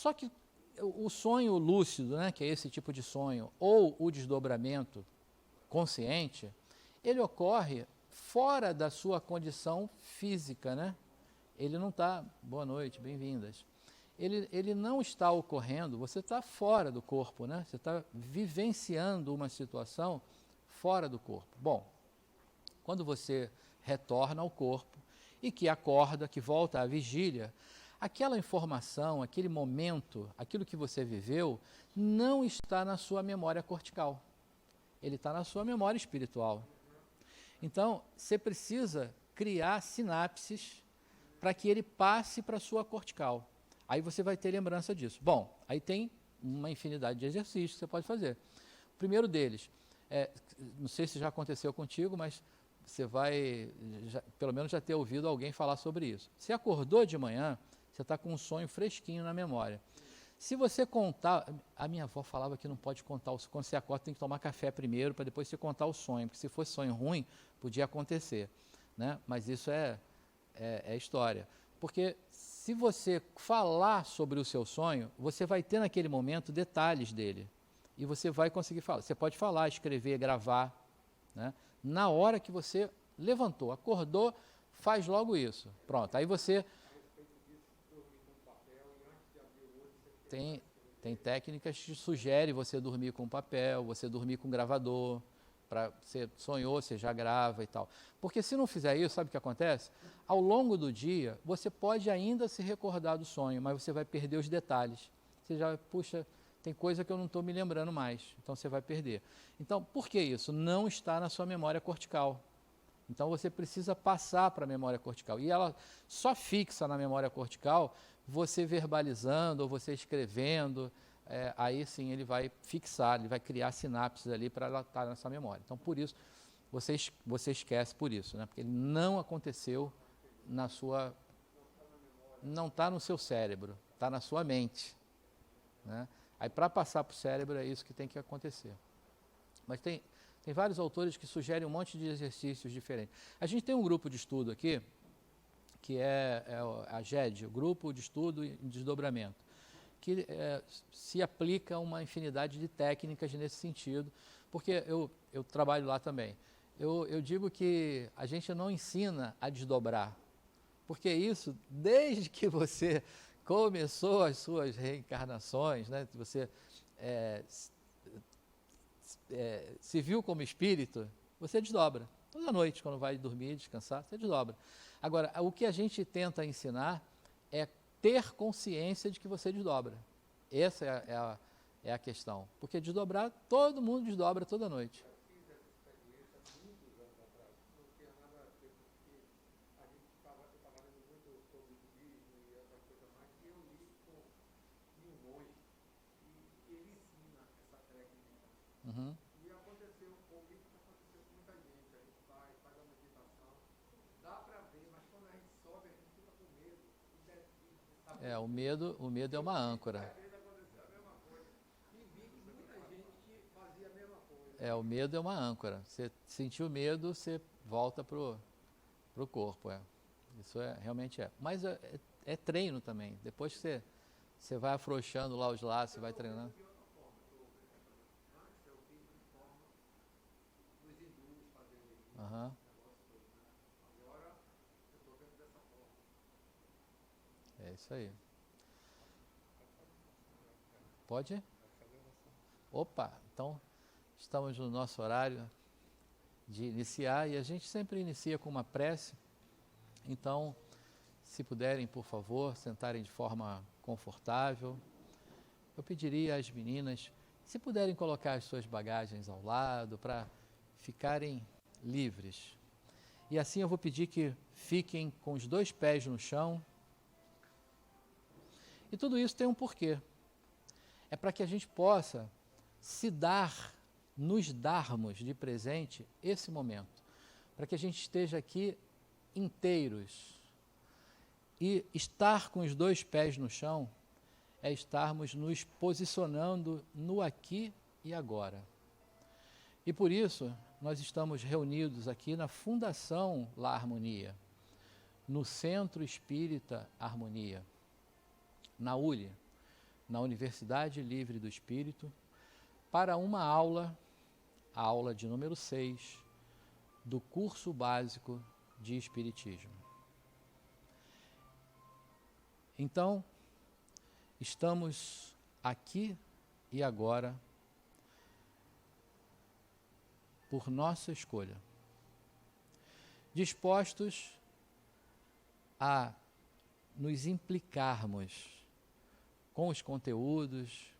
Só que o sonho lúcido, né, que é esse tipo de sonho, ou o desdobramento consciente, ele ocorre fora da sua condição física, né? Ele não está, boa noite, bem-vindas. Ele não está ocorrendo, você está fora do corpo, né? Você está vivenciando uma situação fora do corpo. Bom, quando você retorna ao corpo e que acorda, que volta à vigília, aquela informação, aquele momento, aquilo que você viveu, não está na sua memória cortical. Ele está na sua memória espiritual. Então, você precisa criar sinapses para que ele passe para a sua cortical. Aí você vai ter lembrança disso. Bom, aí tem uma infinidade de exercícios que você pode fazer. O primeiro deles, não sei se já aconteceu contigo, mas você vai, pelo menos já ter ouvido alguém falar sobre isso. Você acordou de manhã, você está com um sonho fresquinho na memória. Se você contar, a minha avó falava que não pode contar, quando você acorda tem que tomar café primeiro para depois você contar o sonho, porque se fosse sonho ruim, podia acontecer, né? Mas isso é história. Porque se você falar sobre o seu sonho, você vai ter naquele momento detalhes dele. E você vai conseguir falar. Você pode falar, escrever, gravar, né? Na hora que você levantou, acordou, faz logo isso. Pronto, aí você... Tem técnicas que sugerem você dormir com papel, você dormir com gravador, você sonhou, você já grava e tal. Porque se não fizer isso, sabe o que acontece? Ao longo do dia, você pode ainda se recordar do sonho, mas você vai perder os detalhes. Você já, puxa, tem coisa que eu não estou me lembrando mais, então você vai perder. Então, por que isso? Não está na sua memória cortical. Então você precisa passar para a memória cortical. E ela só fixa na memória cortical você verbalizando ou você escrevendo, aí sim ele vai fixar, ele vai criar sinapses ali para ela estar nessa memória. Então por isso, você esquece por isso, né? Porque ele não aconteceu na sua... Não está no seu cérebro, está na sua mente, né? Aí para passar para o cérebro é isso que tem que acontecer. Mas tem vários autores que sugerem um monte de exercícios diferentes. A gente tem um grupo de estudo aqui, que é a GED, o Grupo de Estudo em Desdobramento, que se aplica a uma infinidade de técnicas nesse sentido, porque eu trabalho lá também. Eu digo que a gente não ensina a desdobrar, porque isso, desde que você começou as suas reencarnações, né, você se viu como espírito, você desdobra. Toda noite, quando vai dormir, descansar, você desdobra. Agora, o que a gente tenta ensinar é ter consciência de que você desdobra. Essa é a questão. Porque desdobrar, todo mundo desdobra toda noite. Uhum. E aconteceu comigo, aconteceu com muita gente. A gente faz a meditação, dá para ver, mas quando a gente sobe, a gente fica com medo. O medo é uma âncora. Aconteceu a mesma coisa. E vi que muita gente que fazia a mesma coisa. O medo é uma âncora. Você sentiu medo, você volta pro corpo. Isso realmente é. Mas é treino também. Depois que você vai afrouxando lá os laços, você vai treinando. Uhum. Agora eu estou vendo dessa forma. É isso aí. Pode? Opa, então estamos no nosso horário de iniciar e a gente sempre inicia com uma prece. Então, se puderem, por favor, sentarem de forma confortável. Eu pediria às meninas, se puderem colocar as suas bagagens ao lado para ficarem livres. E assim eu vou pedir que fiquem com os 2 pés no chão. E tudo isso tem um porquê. É para que a gente possa nos darmos de presente esse momento. Para que a gente esteja aqui inteiros. E estar com os 2 pés no chão é estarmos nos posicionando no aqui e agora. E por isso, nós estamos reunidos aqui na Fundação La Harmonia, no Centro Espírita Harmonia, na ULE, na Universidade Livre do Espírito, para uma aula, a aula de número 6, do curso básico de Espiritismo. Então, estamos aqui e agora por nossa escolha, dispostos a nos implicarmos com os conteúdos,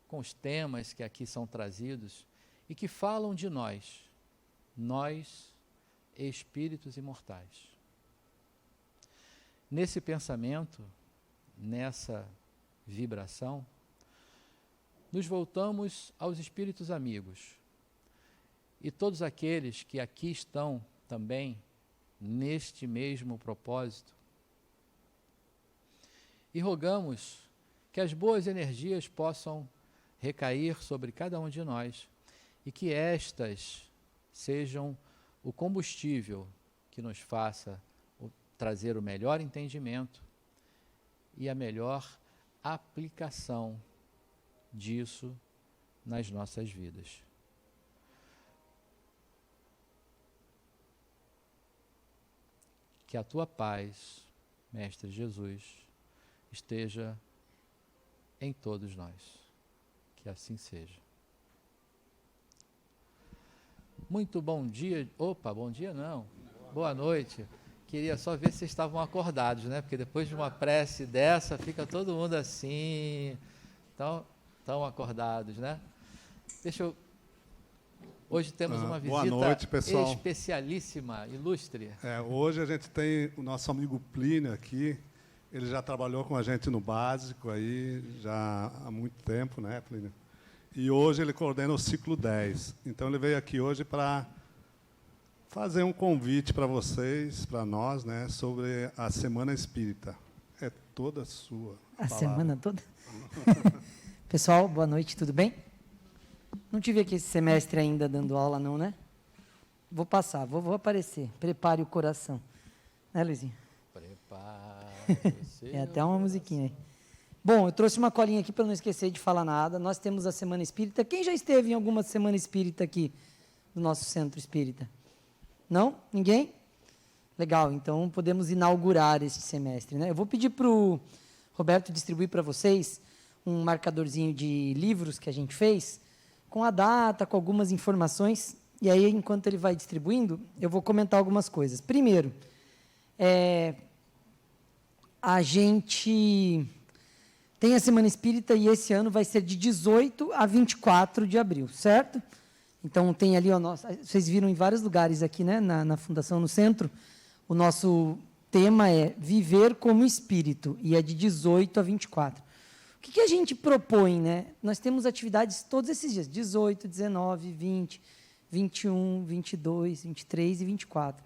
com os temas que aqui são trazidos e que falam de nós, espíritos imortais. Nesse pensamento, nessa vibração, nos voltamos aos espíritos amigos e todos aqueles que aqui estão também neste mesmo propósito, e rogamos que as boas energias possam recair sobre cada um de nós e que estas sejam o combustível que nos faça trazer o melhor entendimento e a melhor aplicação disso nas nossas vidas. Que a tua paz, Mestre Jesus, esteja em todos nós. Que assim seja. Muito bom dia. Opa, bom dia não. Boa noite. Queria só ver se vocês estavam acordados, né? Porque depois de uma prece dessa, fica todo mundo assim. Então, estão acordados, né? Hoje temos uma visita noite, pessoal. Especialíssima, ilustre. Hoje a gente tem o nosso amigo Plínio aqui. Ele já trabalhou com a gente no básico aí já há muito tempo, né, Plínio? E hoje ele coordena o ciclo 10. Então ele veio aqui hoje para fazer um convite para vocês, para nós, né, sobre a Semana Espírita. É toda sua. A semana toda? Pessoal, boa noite, tudo bem? Não tive aqui esse semestre ainda dando aula, não, né? Vou passar, vou aparecer. Prepare o coração. Né, Luizinho? É até uma musiquinha aí. Bom, eu trouxe uma colinha aqui para não esquecer de falar nada. Nós temos a Semana Espírita. Quem já esteve em alguma Semana Espírita aqui do nosso Centro Espírita? Não? Ninguém? Legal, então podemos inaugurar este semestre, né? Eu vou pedir para o Roberto distribuir para vocês um marcadorzinho de livros que a gente fez, com a data, com algumas informações, e aí, enquanto ele vai distribuindo, eu vou comentar algumas coisas. Primeiro, a gente tem a Semana Espírita e esse ano vai ser de 18 a 24 de abril, certo? Então, tem ali, vocês viram em vários lugares aqui, né, na Fundação, no centro, o nosso tema é Viver como Espírito, e é de 18 a 24. O que a gente propõe, né? Nós temos atividades todos esses dias, 18, 19, 20, 21, 22, 23 e 24.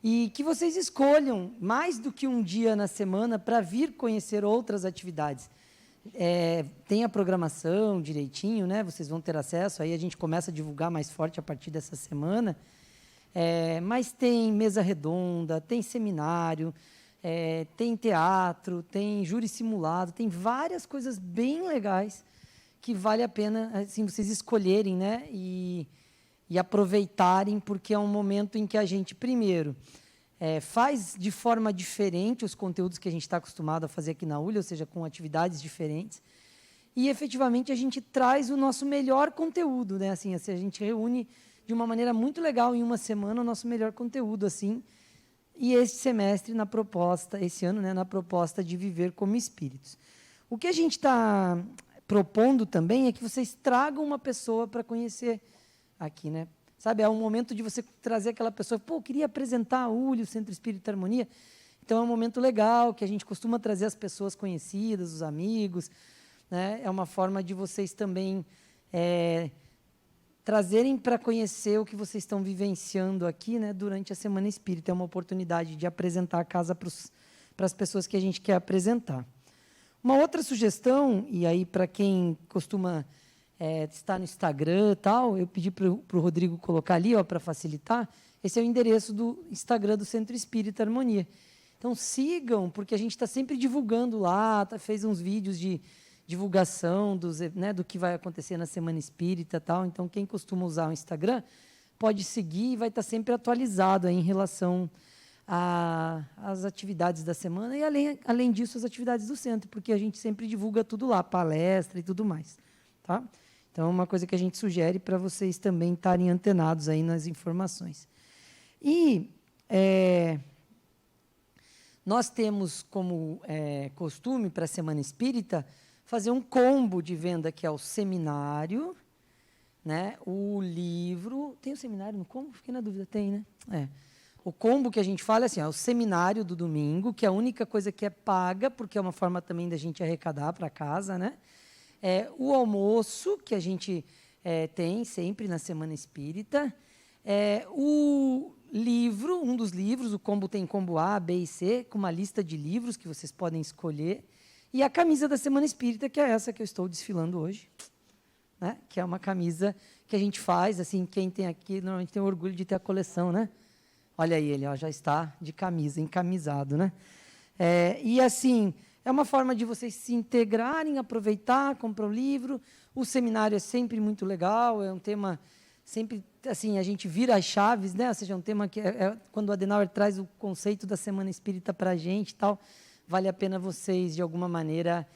E que vocês escolham mais do que um dia na semana para vir conhecer outras atividades. Tem a programação direitinho, né? Vocês vão ter acesso, aí a gente começa a divulgar mais forte a partir dessa semana. Mas tem mesa redonda, tem seminário, tem teatro, tem júri simulado, tem várias coisas bem legais que vale a pena assim, vocês escolherem, né? E aproveitarem, porque é um momento em que a gente, primeiro, faz de forma diferente os conteúdos que a gente está acostumado a fazer aqui na ULHA, ou seja, com atividades diferentes, e, efetivamente, a gente traz o nosso melhor conteúdo, né? Assim, a gente reúne de uma maneira muito legal, em uma semana, o nosso melhor conteúdo, assim, e esse semestre, esse ano, né, na proposta de viver como espíritos. O que a gente está propondo também é que vocês tragam uma pessoa para conhecer aqui, né? Sabe, é um momento de você trazer aquela pessoa, eu queria apresentar a ULHA, o Centro Espírita Harmonia. Então, é um momento legal, que a gente costuma trazer as pessoas conhecidas, os amigos, né? É uma forma de vocês também trazerem para conhecer o que vocês estão vivenciando aqui, né, durante a Semana Espírita. É uma oportunidade de apresentar a casa para as pessoas que a gente quer apresentar. Uma outra sugestão, e aí para quem costuma estar no Instagram e tal, eu pedi para o Rodrigo colocar ali, para facilitar, esse é o endereço do Instagram do Centro Espírita Harmonia. Então, sigam, porque a gente está sempre divulgando lá, fez uns vídeos de divulgação do que vai acontecer na Semana Espírita e tal. Então, quem costuma usar o Instagram pode seguir e vai estar sempre atualizado aí em relação às atividades da semana e, além disso, as atividades do centro, porque a gente sempre divulga tudo lá, palestra e tudo mais. Tá? Então, é uma coisa que a gente sugere para vocês também estarem antenados aí nas informações. E nós temos como costume para a Semana Espírita fazer um combo de venda, que é o seminário, né, o livro... Tem o seminário no combo? Fiquei na dúvida. Tem, né? O combo que a gente fala é assim, o seminário do domingo, que é a única coisa que é paga, porque é uma forma também da gente arrecadar para casa, né? O almoço, que a gente tem sempre na Semana Espírita, o livro, um dos livros, o combo tem combo A, B e C, com uma lista de livros que vocês podem escolher, e a camisa da Semana Espírita, que é essa que eu estou desfilando hoje, né? Que é uma camisa que a gente faz, assim, quem tem aqui normalmente tem orgulho de ter a coleção, né? Olha aí, ele já está de camisa, encamisado, né? E assim, é uma forma de vocês se integrarem, aproveitar, comprar o livro. O seminário é sempre muito legal, é um tema sempre, assim, a gente vira as chaves, né? Ou seja, é um tema que quando o Adenauer traz o conceito da Semana Espírita para a gente e tal, vale a pena vocês, de alguma maneira,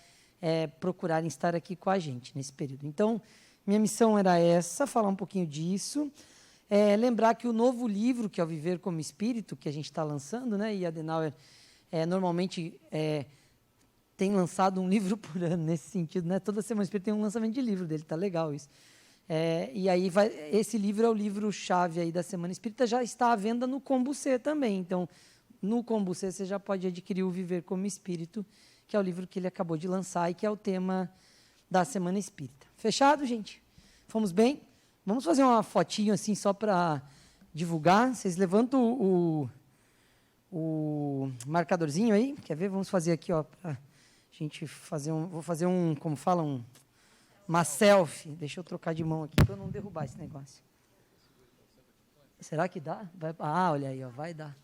procurarem estar aqui com a gente nesse período. Então, minha missão era essa, falar um pouquinho disso. Lembrar que o novo livro, que é o Viver como Espírito, que a gente está lançando, né? E Adenauer normalmente tem lançado um livro por ano nesse sentido, né? Toda Semana Espírita tem um lançamento de livro dele, tá legal isso. E aí esse livro é o livro-chave aí da Semana Espírita, já está à venda no Combo C também. Então, no Combo C você já pode adquirir o Viver como Espírito, que é o livro que ele acabou de lançar e que é o tema da Semana Espírita. Fechado, gente? Fomos bem? Vamos fazer uma fotinho assim só para divulgar. Vocês levantam o marcadorzinho aí. Quer ver? Vamos fazer aqui, ó, para a gente fazer vou fazer como fala, uma selfie. Deixa eu trocar de mão aqui para eu não derrubar esse negócio. Será que dá? Olha aí, ó, vai dar.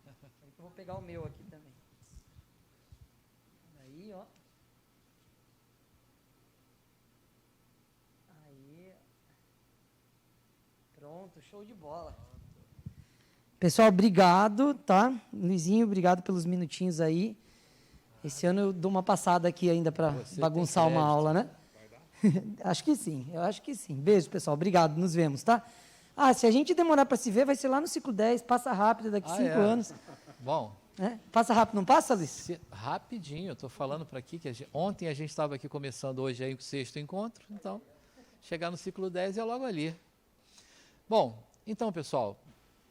Eu vou pegar o meu aqui também. Aí, ó. Aí. Pronto, show de bola. Pessoal, obrigado, tá? Luizinho, obrigado pelos minutinhos aí. Esse ano eu dou uma passada aqui ainda para bagunçar uma aula, né? Acho que sim, eu acho que sim. Beijo, pessoal, obrigado, nos vemos, tá? Se a gente demorar para se ver, vai ser lá no ciclo 10, passa rápido, daqui 5 anos. Bom. Passa rápido, não passa, Luiz? Rapidinho, eu estou falando para aqui, que ontem a gente estava aqui começando hoje aí o 6º encontro, então, chegar no ciclo 10 é logo ali. Bom, então, pessoal,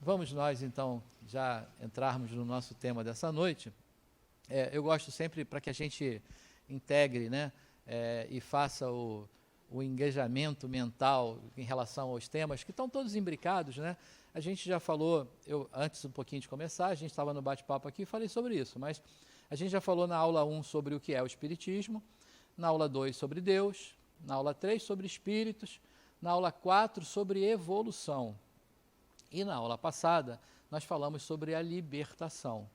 vamos nós, então, já entrarmos no nosso tema dessa noite. Eu gosto sempre, para que a gente integre, né, e faça o engajamento mental em relação aos temas, que estão todos imbricados, né? A gente já falou, antes um pouquinho de começar, a gente estava no bate-papo aqui e falei sobre isso, mas a gente já falou na aula 1 sobre o que é o Espiritismo, na aula 2 sobre Deus, na aula 3 sobre Espíritos, na aula 4 sobre evolução. E na aula passada, nós falamos sobre a libertação.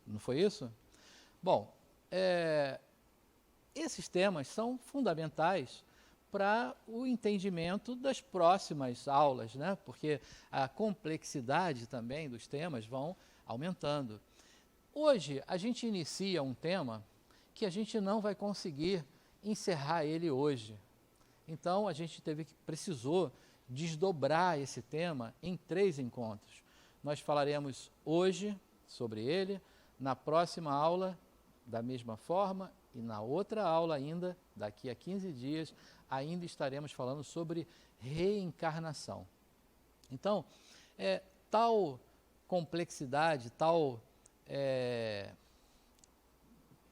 Não foi isso? Bom, esses temas são fundamentais para o entendimento das próximas aulas, né? Porque a complexidade também dos temas vão aumentando. Hoje, a gente inicia um tema que a gente não vai conseguir encerrar ele hoje. Então, a gente precisou desdobrar esse tema em 3 encontros. Nós falaremos hoje sobre ele, na próxima aula, da mesma forma, e na outra aula ainda, daqui a 15 dias, ainda estaremos falando sobre reencarnação. Então, tal complexidade, tal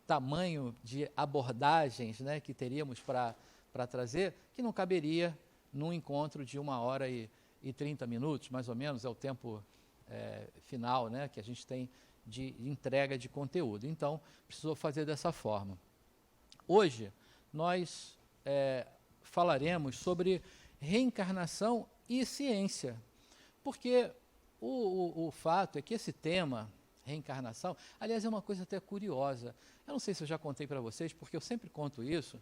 tamanho de abordagens, né, que teríamos para trazer, que não caberia num encontro de 1h30, mais ou menos, é o tempo final, né, que a gente tem de entrega de conteúdo. Então, precisou fazer dessa forma. Hoje, nós falaremos sobre reencarnação e ciência, porque o fato é que esse tema reencarnação. Aliás, é uma coisa até curiosa. Eu não sei se eu já contei para vocês, porque eu sempre conto isso.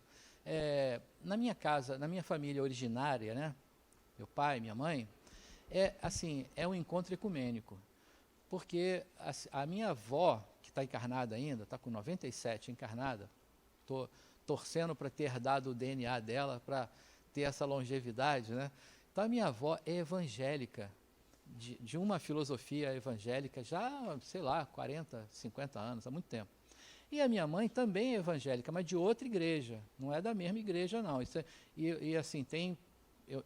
Na minha casa, na minha família originária, né? Meu pai, minha mãe, é um encontro ecumênico. Porque a minha avó, que está encarnada ainda, está com 97 encarnada, estou torcendo para ter dado o DNA dela, para ter essa longevidade, né? Então, a minha avó é evangélica, de uma filosofia evangélica, já, sei lá, 40, 50 anos, há muito tempo. E a minha mãe também é evangélica, mas de outra igreja, não é da mesma igreja, não. Assim,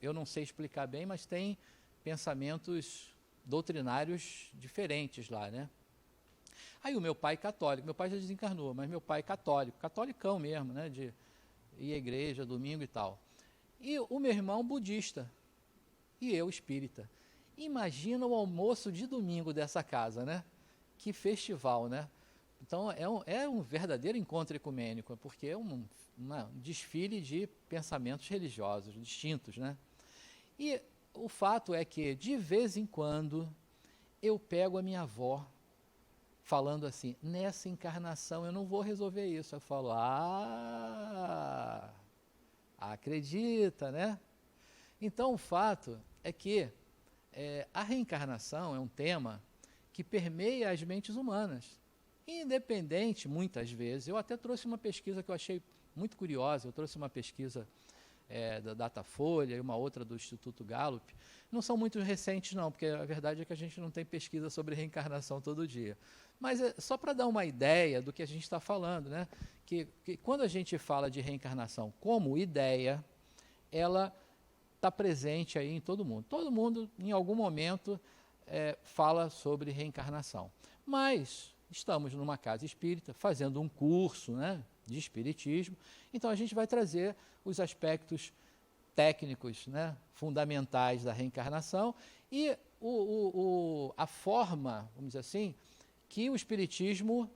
eu não sei explicar bem, mas tem pensamentos doutrinários diferentes lá, né? Aí o meu pai católico, meu pai já desencarnou, mas meu pai católico, catolicão mesmo, né? De ir à igreja, domingo e tal. E o meu irmão budista, e eu espírita. Imagina o almoço de domingo dessa casa, né? Que festival, né? Então, é um verdadeiro encontro ecumênico, porque é um desfile de pensamentos religiosos distintos, né? E o fato é que, de vez em quando, eu pego a minha avó falando assim, nessa encarnação eu não vou resolver isso. Eu falo, acredita, né? Então, o fato é que a reencarnação é um tema que permeia as mentes humanas. Independente, muitas vezes, eu até trouxe uma pesquisa que eu achei muito curiosa, eu trouxe uma pesquisa da Datafolha e uma outra do Instituto Gallup. Não são muito recentes não, porque a verdade é que a gente não tem pesquisa sobre reencarnação todo dia. Mas só para dar uma ideia do que a gente está falando, né? Que quando a gente fala de reencarnação como ideia, ela está presente aí em todo mundo. Todo mundo, em algum momento, fala sobre reencarnação. Mas estamos numa casa espírita, fazendo um curso, né, de espiritismo, então a gente vai trazer os aspectos técnicos, né, fundamentais da reencarnação e a forma, vamos dizer assim, que o espiritismo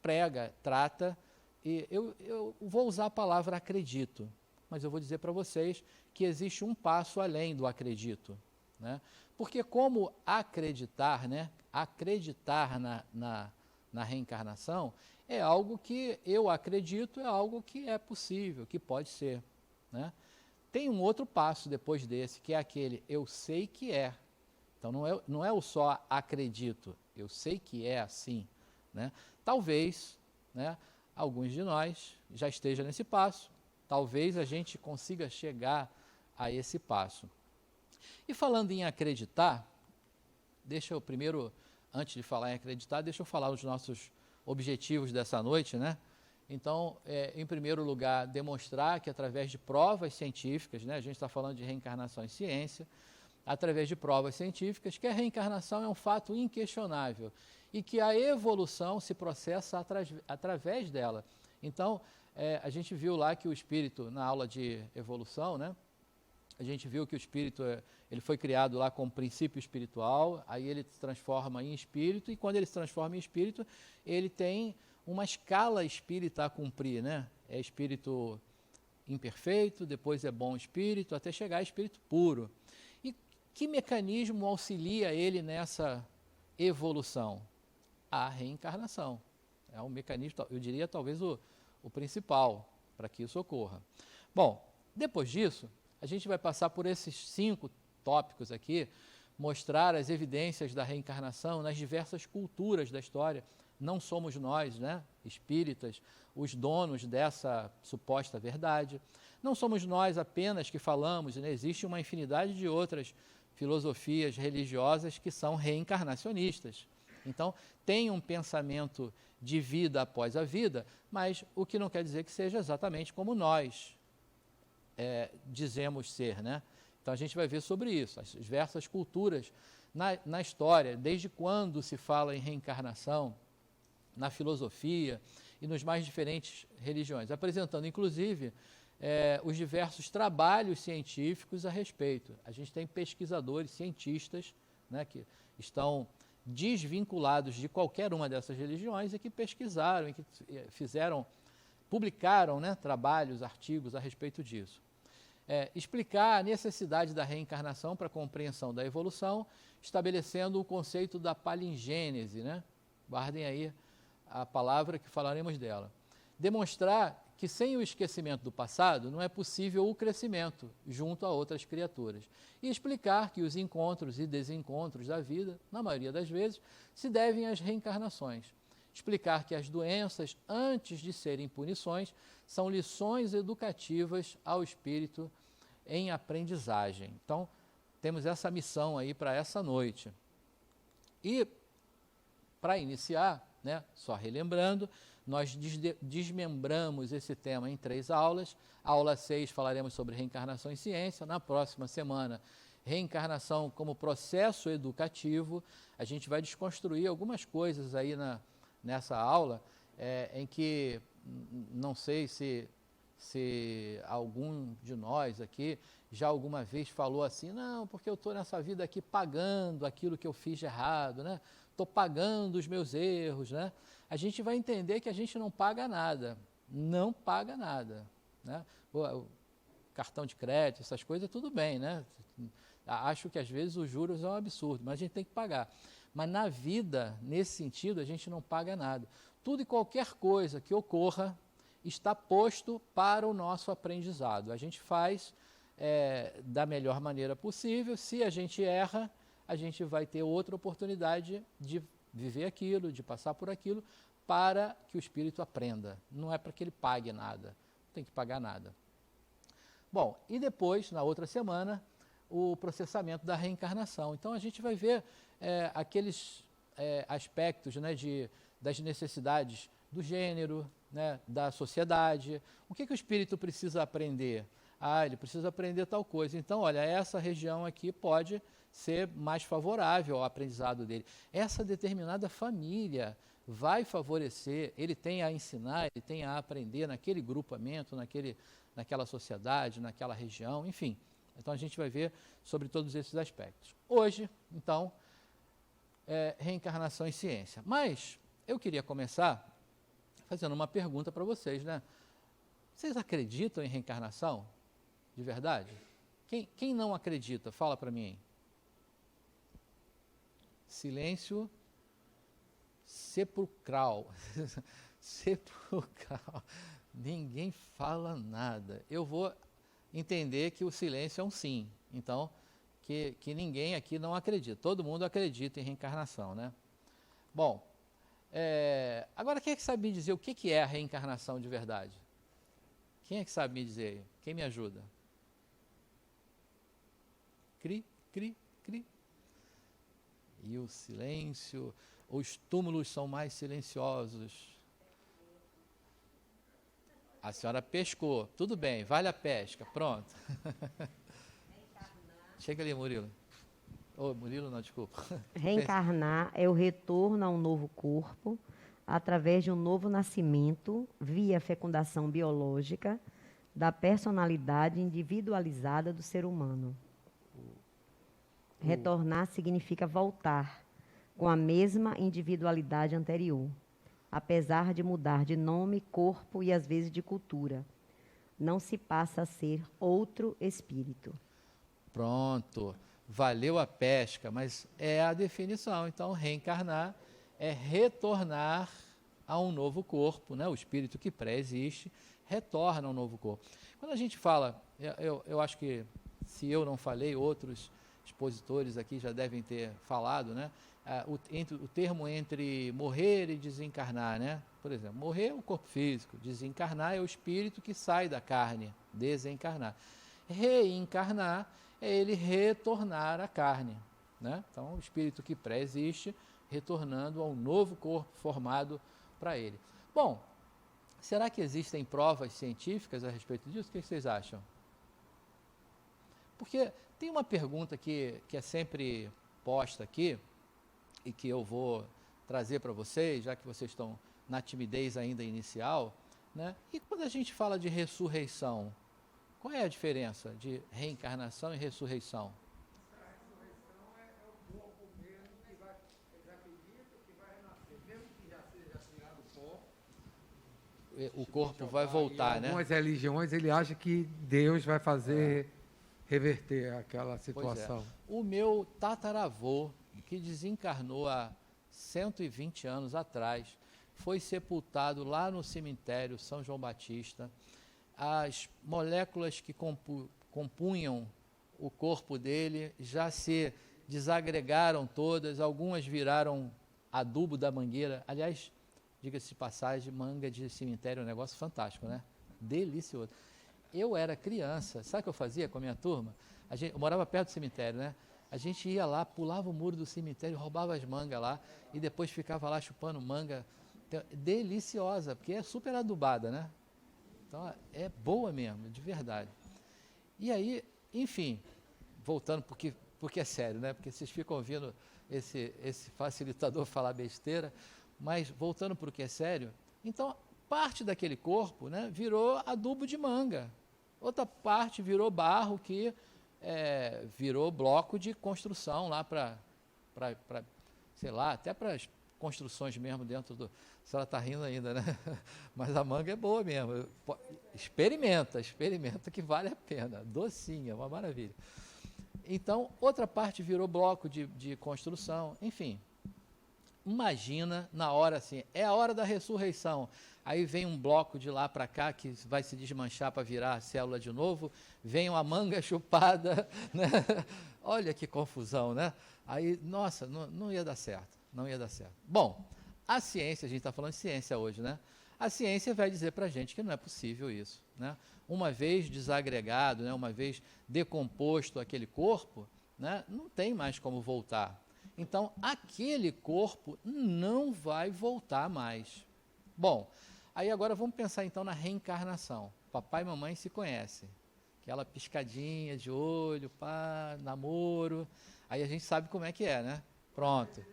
prega, trata, e eu vou usar a palavra acredito, mas eu vou dizer para vocês que existe um passo além do acredito, né? Porque como acreditar, né, acreditar na reencarnação é algo que eu acredito, é algo que é possível, que pode ser, né? Tem um outro passo depois desse, que é aquele eu sei que é. Então não é o só acredito, eu sei que é assim, né? Talvez, né, alguns de nós já estejam nesse passo, talvez a gente consiga chegar a esse passo. E falando em acreditar, deixa eu primeiro, antes de falar em acreditar, deixa eu falar os nossos objetivos dessa noite, né? Então, em primeiro lugar, demonstrar que através de provas científicas, né, a gente está falando de reencarnação em ciência, através de provas científicas, que a reencarnação é um fato inquestionável e que a evolução se processa através dela. Então, a gente viu lá que o espírito, na aula de evolução, né, a gente viu que o espírito ele foi criado lá como princípio espiritual, aí ele se transforma em espírito, e quando ele se transforma em espírito, ele tem uma escala espírita a cumprir, né? É espírito imperfeito, depois é bom espírito, até chegar a espírito puro. E que mecanismo auxilia ele nessa evolução? A reencarnação. É um mecanismo, eu diria, talvez o principal para que isso ocorra. Bom, depois disso, a gente vai passar por esses 5 tópicos aqui, mostrar as evidências da reencarnação nas diversas culturas da história. Não somos nós, né, espíritas, os donos dessa suposta verdade. Não somos nós apenas que falamos, né, existe uma infinidade de outras filosofias religiosas que são reencarnacionistas. Então, tem um pensamento de vida após a vida, mas o que não quer dizer que seja exatamente como nós dizemos ser, né? Então a gente vai ver sobre isso, as diversas culturas na história, desde quando se fala em reencarnação, na filosofia e nos mais diferentes religiões, apresentando inclusive os diversos trabalhos científicos a respeito. A gente tem pesquisadores, cientistas, né, que estão desvinculados de qualquer uma dessas religiões e que pesquisaram, e que publicaram, né, trabalhos, artigos a respeito disso. Explicar a necessidade da reencarnação para a compreensão da evolução, estabelecendo o conceito da palingênese, né? Guardem aí a palavra que falaremos dela. Demonstrar que sem o esquecimento do passado não é possível o crescimento junto a outras criaturas. E explicar que os encontros e desencontros da vida, na maioria das vezes, se devem às reencarnações. Explicar que as doenças, antes de serem punições, são lições educativas ao espírito em aprendizagem. Então, temos essa missão aí para essa noite. E, para iniciar, né, só relembrando, nós desmembramos esse tema em 3 aulas. A aula 6 falaremos sobre reencarnação e ciência. Na próxima semana, reencarnação como processo educativo. A gente vai desconstruir algumas coisas aí nessa aula, em que não sei se algum de nós aqui já alguma vez falou assim, não, porque eu estou nessa vida aqui pagando aquilo que eu fiz de errado, né? Estou pagando os meus erros, né? A gente vai entender que a gente não paga nada, não paga nada, né? O cartão de crédito, essas coisas, tudo bem, né? Acho que às vezes os juros é um absurdo, mas a gente tem que pagar. Mas na vida, nesse sentido, a gente não paga nada. Tudo e qualquer coisa que ocorra está posto para o nosso aprendizado. A gente faz da melhor maneira possível. Se a gente erra, a gente vai ter outra oportunidade de viver aquilo, de passar por aquilo, para que o espírito aprenda. Não é para que ele pague nada, não tem que pagar nada. Bom, e depois, na outra semana, o processamento da reencarnação. Então, a gente vai ver aqueles aspectos, né, das necessidades do gênero, né, da sociedade. O que o espírito precisa aprender? Ele precisa aprender tal coisa. Então, olha, essa região aqui pode ser mais favorável ao aprendizado dele. Essa determinada família vai favorecer, ele tem a ensinar, ele tem a aprender naquele grupamento, naquela sociedade, naquela região, enfim. Então, a gente vai ver sobre todos esses aspectos. Hoje, então, reencarnação e ciência. Mas eu queria começar fazendo uma pergunta para vocês, né? Vocês acreditam em reencarnação? De verdade? Quem não acredita? Fala para mim aí. Silêncio sepulcral. Sepulcral. Ninguém fala nada. Eu vou entender que o silêncio é um sim. Então, que ninguém aqui não acredita. Todo mundo acredita em reencarnação, né? Bom, agora quem é que sabe me dizer o que é a reencarnação de verdade? Quem é que sabe me dizer? Quem me ajuda? Cri, cri, cri. E o silêncio, os túmulos são mais silenciosos. A senhora pescou, tudo bem, vale a pesca, pronto. Chega ali, Murilo. Murilo não, desculpa. Reencarnar é o retorno a um novo corpo, através de um novo nascimento, via fecundação biológica, da personalidade individualizada do ser humano. Retornar significa voltar, com a mesma individualidade anterior, apesar de mudar de nome, corpo e às vezes de cultura. Não se passa a ser outro espírito. Pronto, valeu a pesca, mas é a definição. Então, reencarnar é retornar a um novo corpo, né? O espírito que pré-existe retorna a um novo corpo. Quando a gente fala, eu acho que, se eu não falei, outros expositores aqui já devem ter falado, né? O termo entre morrer e desencarnar, né? Por exemplo, morrer é o corpo físico, desencarnar é o espírito que sai da carne, desencarnar. Reencarnar é ele retornar à carne, né? Então, o espírito que pré-existe retornando ao novo corpo formado para ele. Bom, será que existem provas científicas a respeito disso? O que vocês acham? Porque tem uma pergunta que é sempre posta aqui, e que eu vou trazer para vocês, já que vocês estão na timidez ainda inicial, né? E quando a gente fala de ressurreição, qual é a diferença de reencarnação e ressurreição? A ressurreição é o corpo mesmo que vai, eles acreditam que vai renascer, mesmo que já seja tirado o corpo. O corpo vai voltar, né? Algumas religiões, ele acha que Deus vai fazer reverter aquela situação. O meu tataravô, que desencarnou há 120 anos atrás, foi sepultado lá no cemitério São João Batista. As moléculas que compunham o corpo dele já se desagregaram todas, algumas viraram adubo da mangueira. Aliás, diga-se de passagem, manga de cemitério é um negócio fantástico, né? Delicioso. Eu era criança, sabe o que eu fazia com a minha turma? Eu morava perto do cemitério, né? A gente ia lá, pulava o muro do cemitério, roubava as mangas lá e depois ficava lá chupando manga. Deliciosa, porque é super adubada, né? Então é boa mesmo, de verdade. E aí, enfim, voltando, porque é sério, né? Porque vocês ficam ouvindo esse facilitador falar besteira, mas voltando para o que é sério, então parte daquele corpo, né, virou adubo de manga, outra parte virou barro que virou bloco de construção lá para, sei lá, até para as construções mesmo dentro do... Se ela está rindo ainda, né? Mas a manga é boa mesmo. Experimenta que vale a pena. Docinha, uma maravilha. Então, outra parte virou bloco de construção, enfim. Imagina na hora assim, é a hora da ressurreição. Aí vem um bloco de lá para cá que vai se desmanchar para virar a célula de novo, vem uma manga chupada, né? Olha que confusão, né? Aí, nossa, não ia dar certo, não ia dar certo. Bom, a ciência, a gente está falando de ciência hoje, né? A ciência vai dizer para a gente que não é possível isso, né? Uma vez desagregado, né? Uma vez decomposto aquele corpo, né? Não tem mais como voltar. Então, aquele corpo não vai voltar mais. Bom, aí agora vamos pensar então na reencarnação. Papai e mamãe se conhecem. Aquela piscadinha de olho, pá, namoro. Aí a gente sabe como é que é, né? Pronto.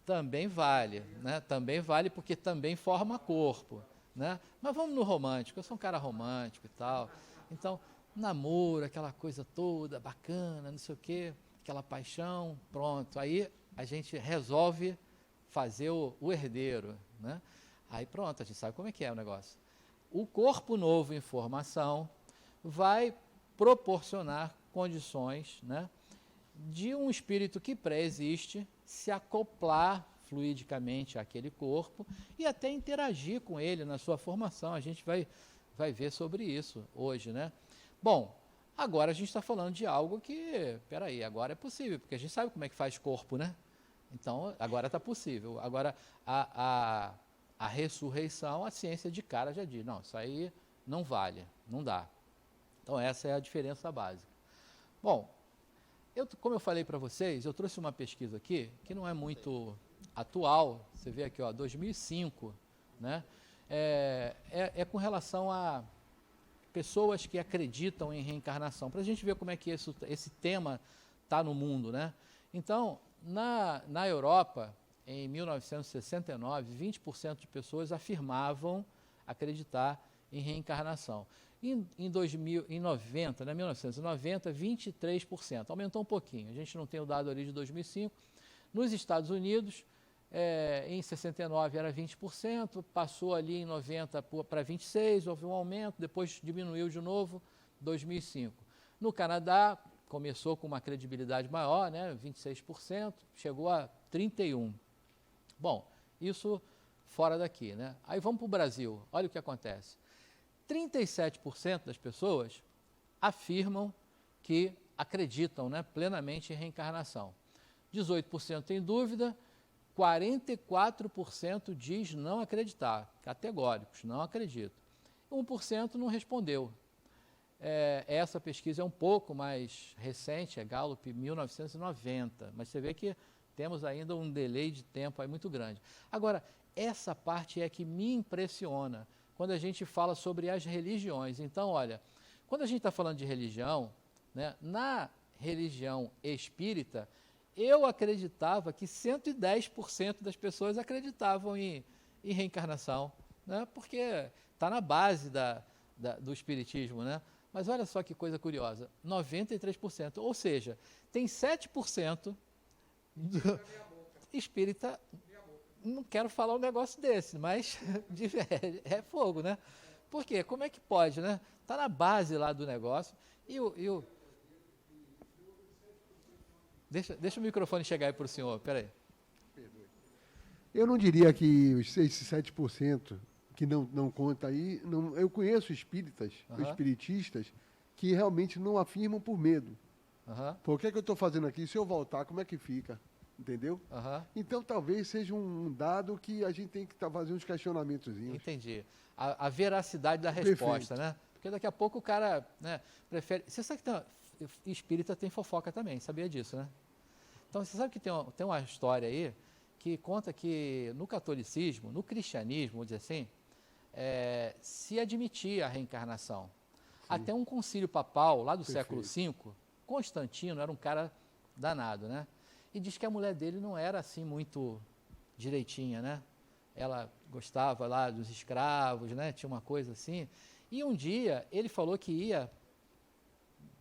Também vale, né? Também vale porque também forma corpo, né? Mas vamos no romântico. Eu sou um cara romântico e tal. Então, namoro, aquela coisa toda bacana, não sei o quê, aquela paixão, pronto. Aí a gente resolve fazer o herdeiro, né? Aí pronto, a gente sabe como é que é o negócio. O corpo novo em formação vai proporcionar condições, né, de um espírito que pré-existe se acoplar fluidicamente àquele corpo e até interagir com ele na sua formação. A gente vai ver sobre isso hoje, né? Bom, agora a gente está falando de algo que, peraí, agora é possível, porque a gente sabe como é que faz corpo, né? Então, agora está possível. Agora, a ressurreição, a ciência de cara já diz, não, isso aí não vale, não dá. Então, essa é a diferença básica. Bom, como eu falei para vocês, eu trouxe uma pesquisa aqui, que não é muito atual, você vê aqui, ó, 2005, né? É com relação a pessoas que acreditam em reencarnação, para a gente ver como é que esse tema está no mundo, né? Então, na Europa, em 1969, 20% de pessoas afirmavam acreditar em reencarnação. Em 1990, 23%, aumentou um pouquinho, a gente não tem o dado ali de 2005. Nos Estados Unidos, em 69 era 20%, passou ali em 90 para 26%, houve um aumento, depois diminuiu de novo, 2005. No Canadá, começou com uma credibilidade maior, né, 26%, chegou a 31%. Bom, isso fora daqui, né? Aí vamos para o Brasil, olha o que acontece. 37% das pessoas afirmam que acreditam, né, plenamente em reencarnação. 18% tem dúvida, 44% diz não acreditar, categóricos, não acreditam. 1% não respondeu. Essa pesquisa é um pouco mais recente, é Gallup 1990, mas você vê que temos ainda um delay de tempo aí muito grande. Agora, essa parte é que me impressiona quando a gente fala sobre as religiões. Então, olha, quando a gente está falando de religião, né, na religião espírita, eu acreditava que 110% das pessoas acreditavam em reencarnação, né, porque está na base do espiritismo, né? Mas olha só que coisa curiosa, 93%, ou seja, tem 7% do espírita, não quero falar um negócio desse, mas é fogo, né? Por quê? Como é que pode, né? Está na base lá do negócio e o Deixa o microfone chegar aí para o senhor, peraí. Eu não diria que esses 7% que não conta aí, eu conheço espíritas, espiritistas, que realmente não afirmam por medo. Por que eu estou fazendo aqui? Se eu voltar, como é que fica? Entendeu? Então, talvez seja um dado que a gente tem que fazer uns questionamentos. Entendi. A veracidade da resposta, né? Porque daqui a pouco o cara, né, prefere... Você sabe que espírita tem fofoca também, sabia disso, né? Então, você sabe que tem uma história aí que conta que no catolicismo, no cristianismo, vamos dizer assim, se admitia a reencarnação. Sim. Até um concílio papal, lá do século V, Constantino era um cara danado, né? E diz que a mulher dele não era assim muito direitinha, né? Ela gostava lá dos escravos, né? Tinha uma coisa assim. E um dia ele falou que ia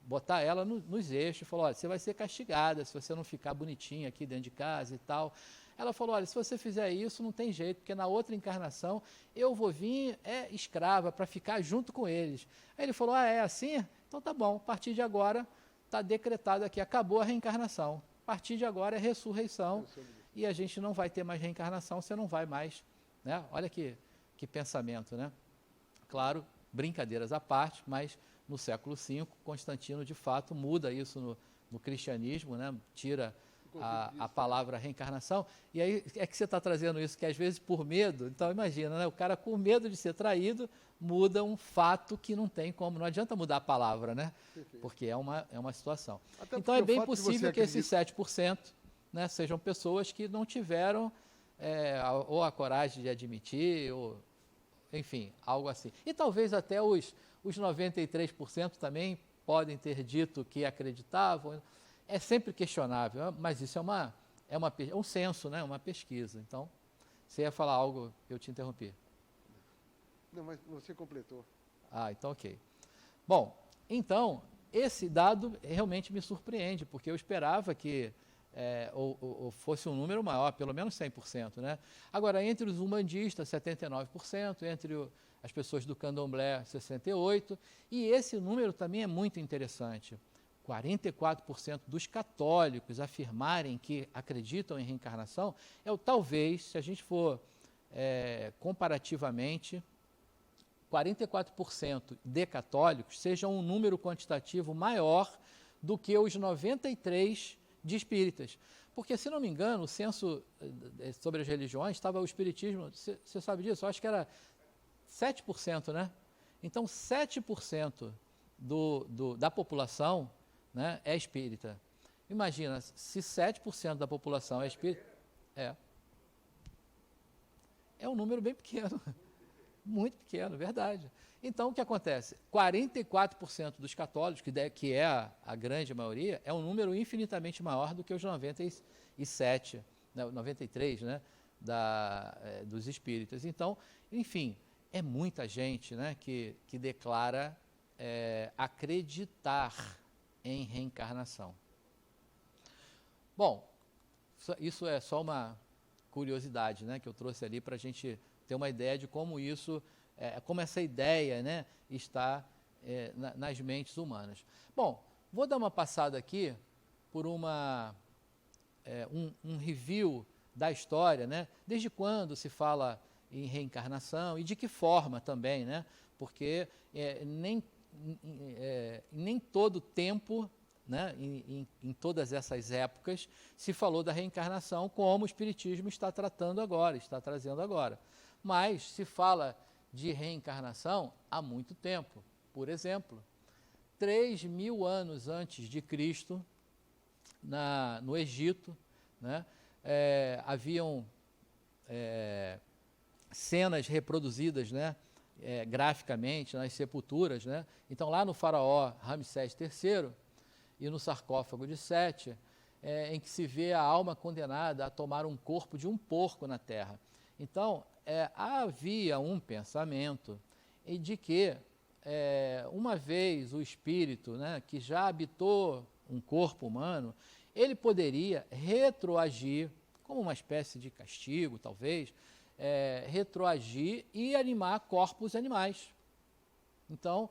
botar ela nos eixos, falou, olha, você vai ser castigada se você não ficar bonitinha aqui dentro de casa e tal. Ela falou, olha, se você fizer isso, não tem jeito, porque na outra encarnação eu vou vir escrava para ficar junto com eles. Aí ele falou, é assim? Então tá bom, a partir de agora está decretado aqui, acabou a reencarnação. A partir de agora é ressurreição e a gente não vai ter mais reencarnação, você não vai mais, né? Olha que pensamento, né? Claro, brincadeiras à parte, mas no século V, Constantino, de fato, muda isso no cristianismo, né? Tira a palavra reencarnação. E aí é que você está trazendo isso, que às vezes por medo, então imagina, né? O cara com medo de ser traído, muda um fato que não tem como, não adianta mudar a palavra, né? Porque é uma situação. Então é bem possível que esses 7%, né, sejam pessoas que não tiveram ou a coragem de admitir, ou enfim, algo assim. E talvez até os 93% também podem ter dito que acreditavam. É sempre questionável, mas isso é um censo, né? Uma pesquisa. Então, você ia falar algo, eu te interrompi. Não, mas você completou. Ah, então ok. Bom, então, esse dado realmente me surpreende, porque eu esperava que ou fosse um número maior, pelo menos 100%, né? Agora, entre os umbandistas, 79%, entre as pessoas do candomblé, 68%, e esse número também é muito interessante. 44% dos católicos afirmarem que acreditam em reencarnação, talvez, se a gente for comparativamente, 44% de católicos seja um número quantitativo maior do que os 93% de espíritas. Porque, se não me engano, o censo sobre as religiões estava o espiritismo, você sabe disso? Eu acho que era 7%, né? Então, 7% da população, né, é espírita. Imagina, se 7% da população é espírita, é um número bem pequeno, muito pequeno, verdade. Então, o que acontece? 44% dos católicos, que é a grande maioria, é um número infinitamente maior do que os 97, 93%, né, dos espíritas. Então, enfim, é muita gente, né, que declara acreditar em reencarnação. Bom, isso é só uma curiosidade, né, que eu trouxe ali para a gente ter uma ideia de como isso, como essa ideia, né, está nas mentes humanas. Bom, vou dar uma passada aqui por um review da história, né, desde quando se fala em reencarnação e de que forma também, né, porque nem todo tempo, né, em todas essas épocas, se falou da reencarnação como o Espiritismo está tratando agora, está trazendo agora. Mas se fala de reencarnação há muito tempo. Por exemplo, 3.000 anos antes de Cristo, no Egito, né, haviam cenas reproduzidas, né, graficamente nas sepulturas, né? Então, lá no faraó Ramsés III e no sarcófago de Sete, em que se vê a alma condenada a tomar um corpo de um porco na terra. Então, havia um pensamento de que, uma vez o espírito, né, que já habitou um corpo humano, ele poderia retroagir, como uma espécie de castigo, talvez, retroagir e animar corpos animais. Então,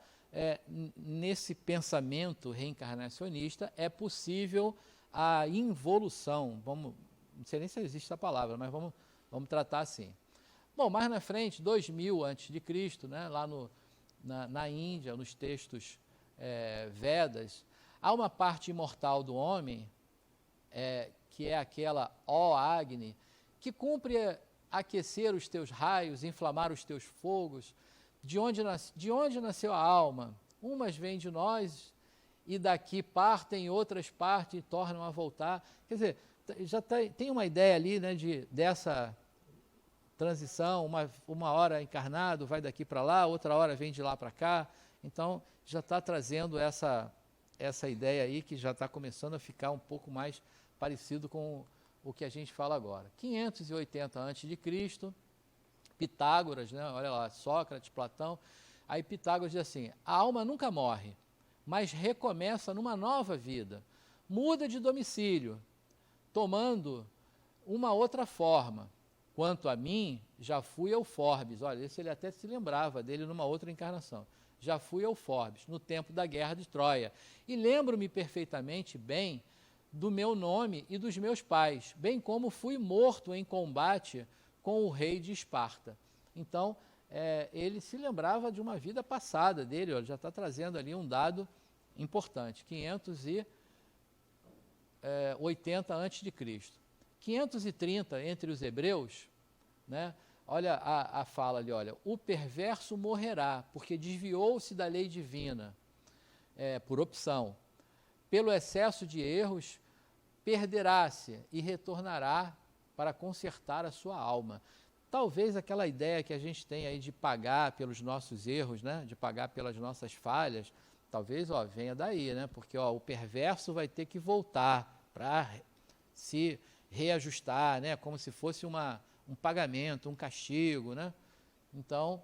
nesse pensamento reencarnacionista, é possível a involução, não sei nem se existe essa palavra, mas vamos tratar assim. Bom, mais na frente, 2000 a.C., né, lá na Índia, nos textos Vedas, há uma parte imortal do homem, que é aquela ó Agni, que cumpre aquecer os teus raios, inflamar os teus fogos. De onde nasceu a alma? Umas vêm de nós e daqui partem, outras partem e tornam a voltar. Quer dizer, já tem uma ideia ali, né, dessa transição, uma hora encarnado, vai daqui para lá, outra hora vem de lá para cá. Então, já está trazendo essa ideia aí, que já está começando a ficar um pouco mais parecido com o que a gente fala agora. 580 a.C., Pitágoras, né? Olha lá, Sócrates, Platão. Aí Pitágoras diz assim: a alma nunca morre, mas recomeça numa nova vida, muda de domicílio, tomando uma outra forma. Quanto a mim, já fui Euforbes. Olha, esse ele até se lembrava dele numa outra encarnação. Já fui Euforbes, no tempo da guerra de Troia. E lembro-me perfeitamente bem do meu nome e dos meus pais, bem como fui morto em combate com o rei de Esparta. Então, ele se lembrava de uma vida passada dele, ó, já está trazendo ali um dado importante, 580 a.C. 530 entre os hebreus, né? Olha a fala ali, olha, o perverso morrerá, porque desviou-se da lei divina, por opção. Pelo excesso de erros, perderá-se e retornará para consertar a sua alma. Talvez aquela ideia que a gente tem aí de pagar pelos nossos erros, né? De pagar pelas nossas falhas, talvez venha daí, né? Porque o perverso vai ter que voltar para se reajustar, né? Como se fosse um pagamento, um castigo, né? Então,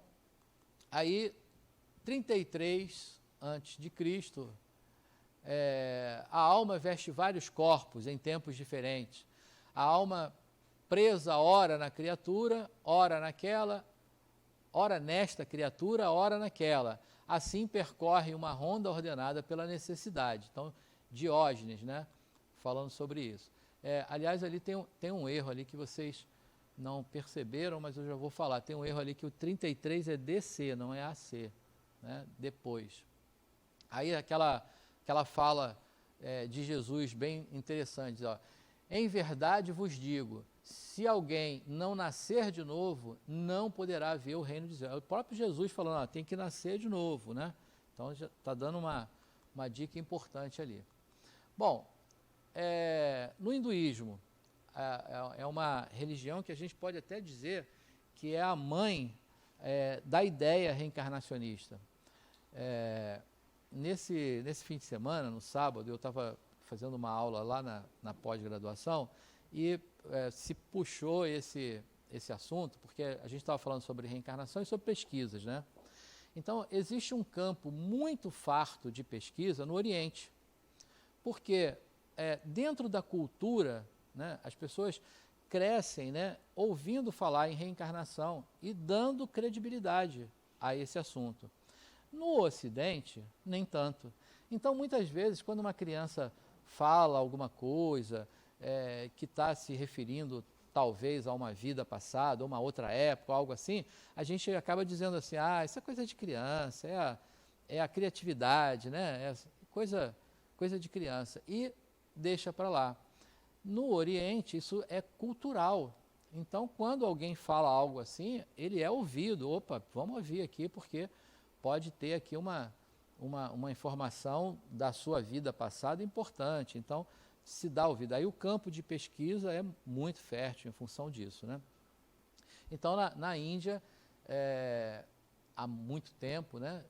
aí, 33 a.C., a alma veste vários corpos em tempos diferentes. A alma presa ora na criatura, ora naquela, ora nesta criatura, ora naquela. Assim percorre uma ronda ordenada pela necessidade. Então, Diógenes, né, falando sobre isso. Aliás, ali tem um erro ali que vocês não perceberam, mas eu já vou falar. Tem um erro ali que o 33 é DC, não é AC, né, depois. Aí aquela fala de Jesus bem interessante, ó. Em verdade vos digo, se alguém não nascer de novo, não poderá ver o reino de Deus. É o próprio Jesus falando, tem que nascer de novo, né? Então já está dando uma dica importante ali. Bom, no hinduísmo, é uma religião que a gente pode até dizer que é a mãe da ideia reencarnacionista. Nesse fim de semana, no sábado, eu estava fazendo uma aula lá na pós-graduação e se puxou esse assunto, porque a gente estava falando sobre reencarnação e sobre pesquisas, né? Então, existe um campo muito farto de pesquisa no Oriente, porque dentro da cultura, né, as pessoas crescem, né, ouvindo falar em reencarnação e dando credibilidade a esse assunto. No Ocidente, nem tanto. Então, muitas vezes, quando uma criança fala alguma coisa que está se referindo talvez a uma vida passada, ou uma outra época, algo assim, a gente acaba dizendo assim, isso é coisa de criança, é a criatividade, né? É coisa de criança, e deixa para lá. No Oriente, isso é cultural. Então, quando alguém fala algo assim, ele é ouvido. Opa, vamos ouvir aqui, porque pode ter aqui uma informação da sua vida passada importante. Então, se dá ouvido. Aí o campo de pesquisa é muito fértil em função disso, né? Então, na Índia, há muito tempo, né,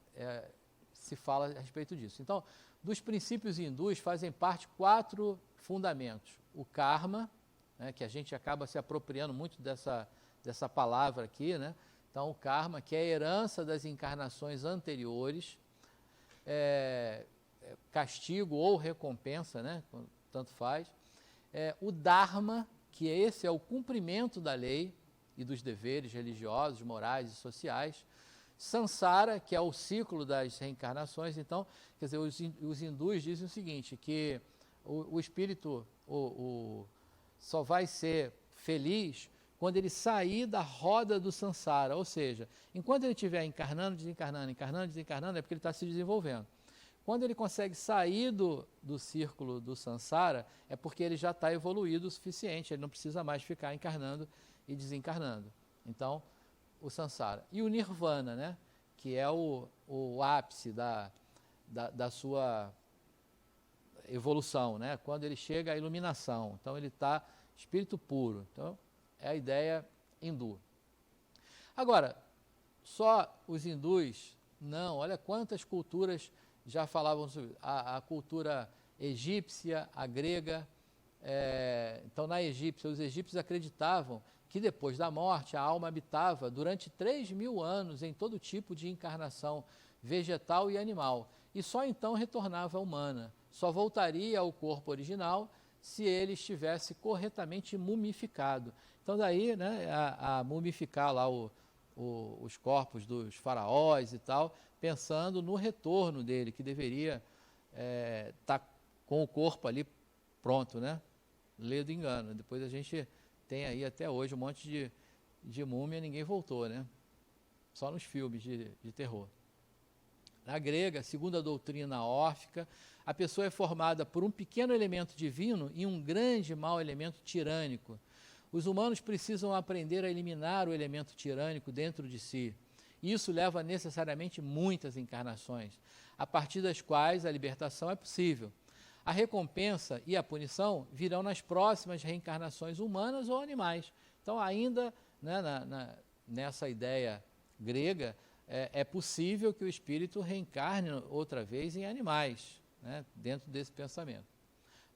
se fala a respeito disso. Então, dos princípios hindus fazem parte 4 fundamentos. O karma, né, que a gente acaba se apropriando muito dessa palavra aqui, né? Então, o karma, que é a herança das encarnações anteriores, castigo ou recompensa, né? Tanto faz. O dharma, que esse é o cumprimento da lei e dos deveres religiosos, morais e sociais. Sansara, que é o ciclo das reencarnações. Então, quer dizer, os hindus dizem o seguinte, que o espírito só vai ser feliz quando ele sair da roda do samsara, ou seja, enquanto ele estiver encarnando, desencarnando, encarnando, desencarnando, é porque ele está se desenvolvendo. Quando ele consegue sair do círculo do samsara, é porque ele já está evoluído o suficiente, ele não precisa mais ficar encarnando e desencarnando. Então, o samsara. E o nirvana, né? Que é o ápice da sua evolução, né? Quando ele chega à iluminação. Então, ele está espírito puro. Então, é a ideia hindu. Agora, só os hindus, não, olha quantas culturas já falavam sobre a cultura egípcia, a grega. Então, na egípcia, os egípcios acreditavam que depois da morte a alma habitava durante 3.000 anos em todo tipo de encarnação vegetal e animal, e só então retornava à humana. Só voltaria ao corpo original se ele estivesse corretamente mumificado. Então daí, né, a mumificar lá os corpos dos faraós e tal, pensando no retorno dele, que deveria estar com o corpo ali pronto, né? Lê do engano. Depois a gente tem aí até hoje um monte de múmia, ninguém voltou, né? Só nos filmes de terror. Na grega, segundo a doutrina órfica, a pessoa é formada por um pequeno elemento divino e um grande mau elemento tirânico. Os humanos precisam aprender a eliminar o elemento tirânico dentro de si. Isso leva necessariamente muitas encarnações, a partir das quais a libertação é possível. A recompensa e a punição virão nas próximas reencarnações humanas ou animais. Então, ainda, né, nessa ideia grega, é possível que o espírito reencarne outra vez em animais, né, dentro desse pensamento.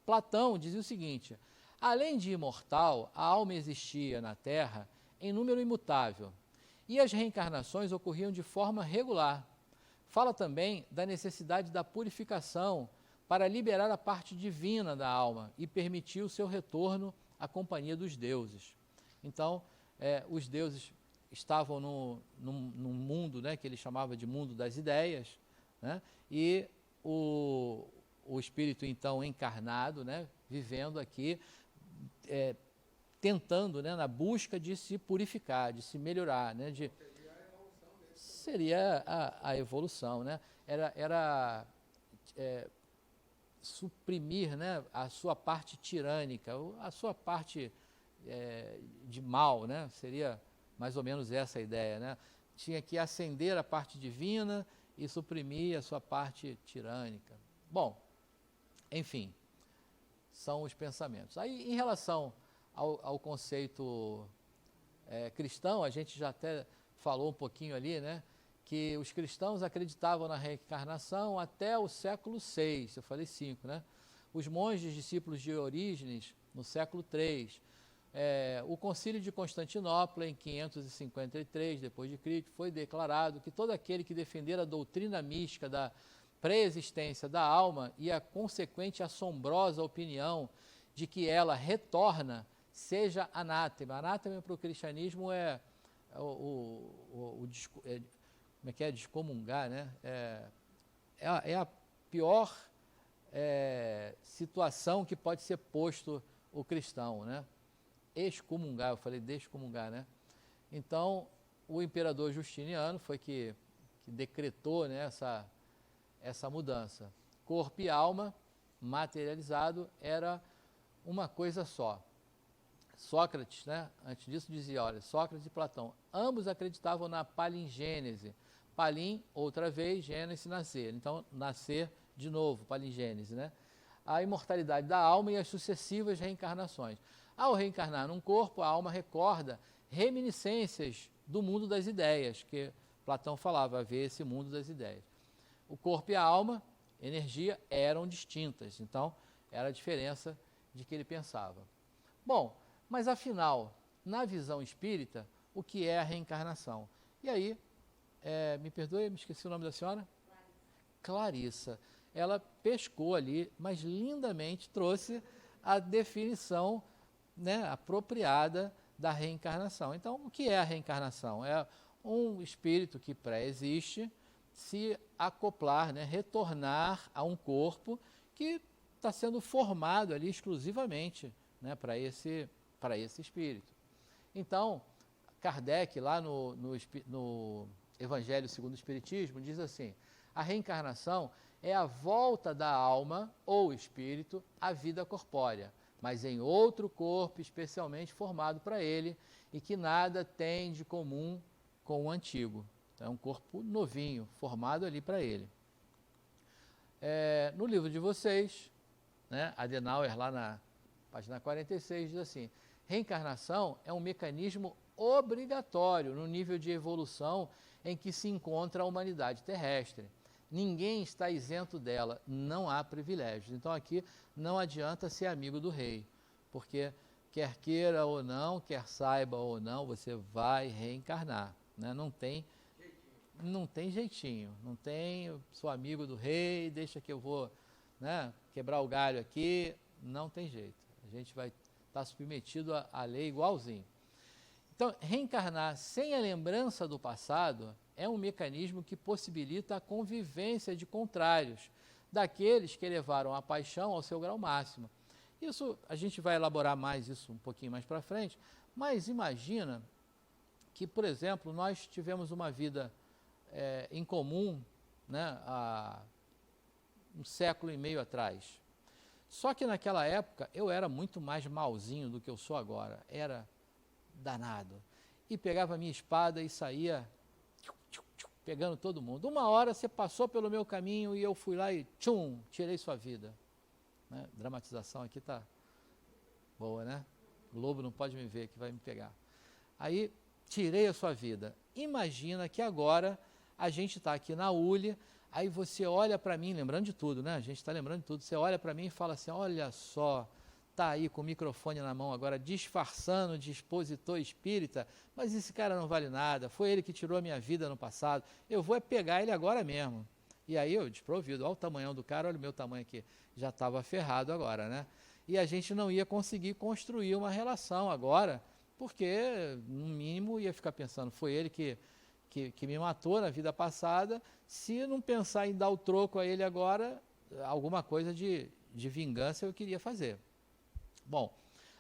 Platão dizia o seguinte: além de imortal, a alma existia na Terra em número imutável, e as reencarnações ocorriam de forma regular. Fala também da necessidade da purificação para liberar a parte divina da alma e permitir o seu retorno à companhia dos deuses. Então, os deuses estavam num mundo, né, que ele chamava de mundo das ideias, né, e o espírito, então, encarnado, né, vivendo aqui, tentando, né, na busca de se purificar, de se melhorar, né, seria a evolução, né? Era suprimir, né, a sua parte tirânica, a sua parte de mal, né? Seria mais ou menos essa a ideia, né? Tinha que acender a parte divina e suprimir a sua parte tirânica. Bom, enfim, são os pensamentos. Aí, em relação ao conceito cristão, a gente já até falou um pouquinho ali, né? Que os cristãos acreditavam na reencarnação até o século VI, eu falei 5, né? Os monges discípulos de Orígenes, no século III. O Concílio de Constantinopla, em 553 d.C., foi declarado que todo aquele que defender a doutrina mística da pré-existência da alma e a consequente assombrosa opinião de que ela retorna, seja anátema. Anátema para o cristianismo como é que é? Descomungar, né? É a pior situação que pode ser posto o cristão, né? Excomungar, eu falei descomungar, né? Então, o imperador Justiniano foi que decretou, né, essa mudança. Corpo e alma, materializado, era uma coisa só. Sócrates, né, antes disso dizia, olha, Sócrates e Platão, ambos acreditavam na palingênese. Palim, outra vez, gênese, nascer. Então, nascer de novo, palingênese, né? A imortalidade da alma e as sucessivas reencarnações. Ao reencarnar num corpo, a alma recorda reminiscências do mundo das ideias, que Platão falava, haver esse mundo das ideias. O corpo e a alma, energia, eram distintas. Então, era a diferença de que ele pensava. Bom, mas afinal, na visão espírita, o que é a reencarnação? E aí, me perdoe, me esqueci o nome da senhora? Clarissa. Ela pescou ali, mas lindamente trouxe a definição, né, apropriada da reencarnação. Então, o que é a reencarnação? É um espírito que pré-existe se acoplar, né, retornar a um corpo que está sendo formado ali exclusivamente, né, para esse espírito. Então, Kardec, lá no Evangelho segundo o Espiritismo, diz assim: a reencarnação é a volta da alma ou espírito à vida corpórea, mas em outro corpo especialmente formado para ele e que nada tem de comum com o antigo. Então, é um corpo novinho, formado ali para ele. No livro de vocês, né, Adenauer, lá na página 46, diz assim: reencarnação é um mecanismo obrigatório no nível de evolução em que se encontra a humanidade terrestre. Ninguém está isento dela, não há privilégios. Então aqui não adianta ser amigo do rei, porque quer queira ou não, quer saiba ou não, você vai reencarnar, né? Não tem jeitinho, não tem, eu sou amigo do rei, deixa que eu vou, né, quebrar o galho aqui, não tem jeito. A gente vai estar submetido à lei igualzinho. Então, reencarnar sem a lembrança do passado é um mecanismo que possibilita a convivência de contrários, daqueles que elevaram a paixão ao seu grau máximo. Isso, a gente vai elaborar mais isso um pouquinho mais para frente, mas imagina que, por exemplo, nós tivemos uma vida em comum, né, há um século e meio atrás. Só que naquela época eu era muito mais malzinho do que eu sou agora, era danado. E pegava a minha espada e saía pegando todo mundo. Uma hora você passou pelo meu caminho e eu fui lá e tchum, tirei sua vida. Né? Dramatização aqui tá boa, né? O lobo não pode me ver que vai me pegar. Aí tirei a sua vida. Imagina que agora a gente está aqui na ULE, aí você olha para mim, lembrando de tudo, né? A gente está lembrando de tudo. Você olha para mim e fala assim: olha só, está aí com o microfone na mão agora, disfarçando de expositor espírita, mas esse cara não vale nada, foi ele que tirou a minha vida no passado, eu vou pegar ele agora mesmo. E aí eu, desprovido, olha o tamanhão do cara, olha o meu tamanho aqui, já estava ferrado agora, né? E a gente não ia conseguir construir uma relação agora, porque no mínimo ia ficar pensando, foi ele que me matou na vida passada, se não pensar em dar o troco a ele agora, alguma coisa de vingança eu queria fazer. Bom,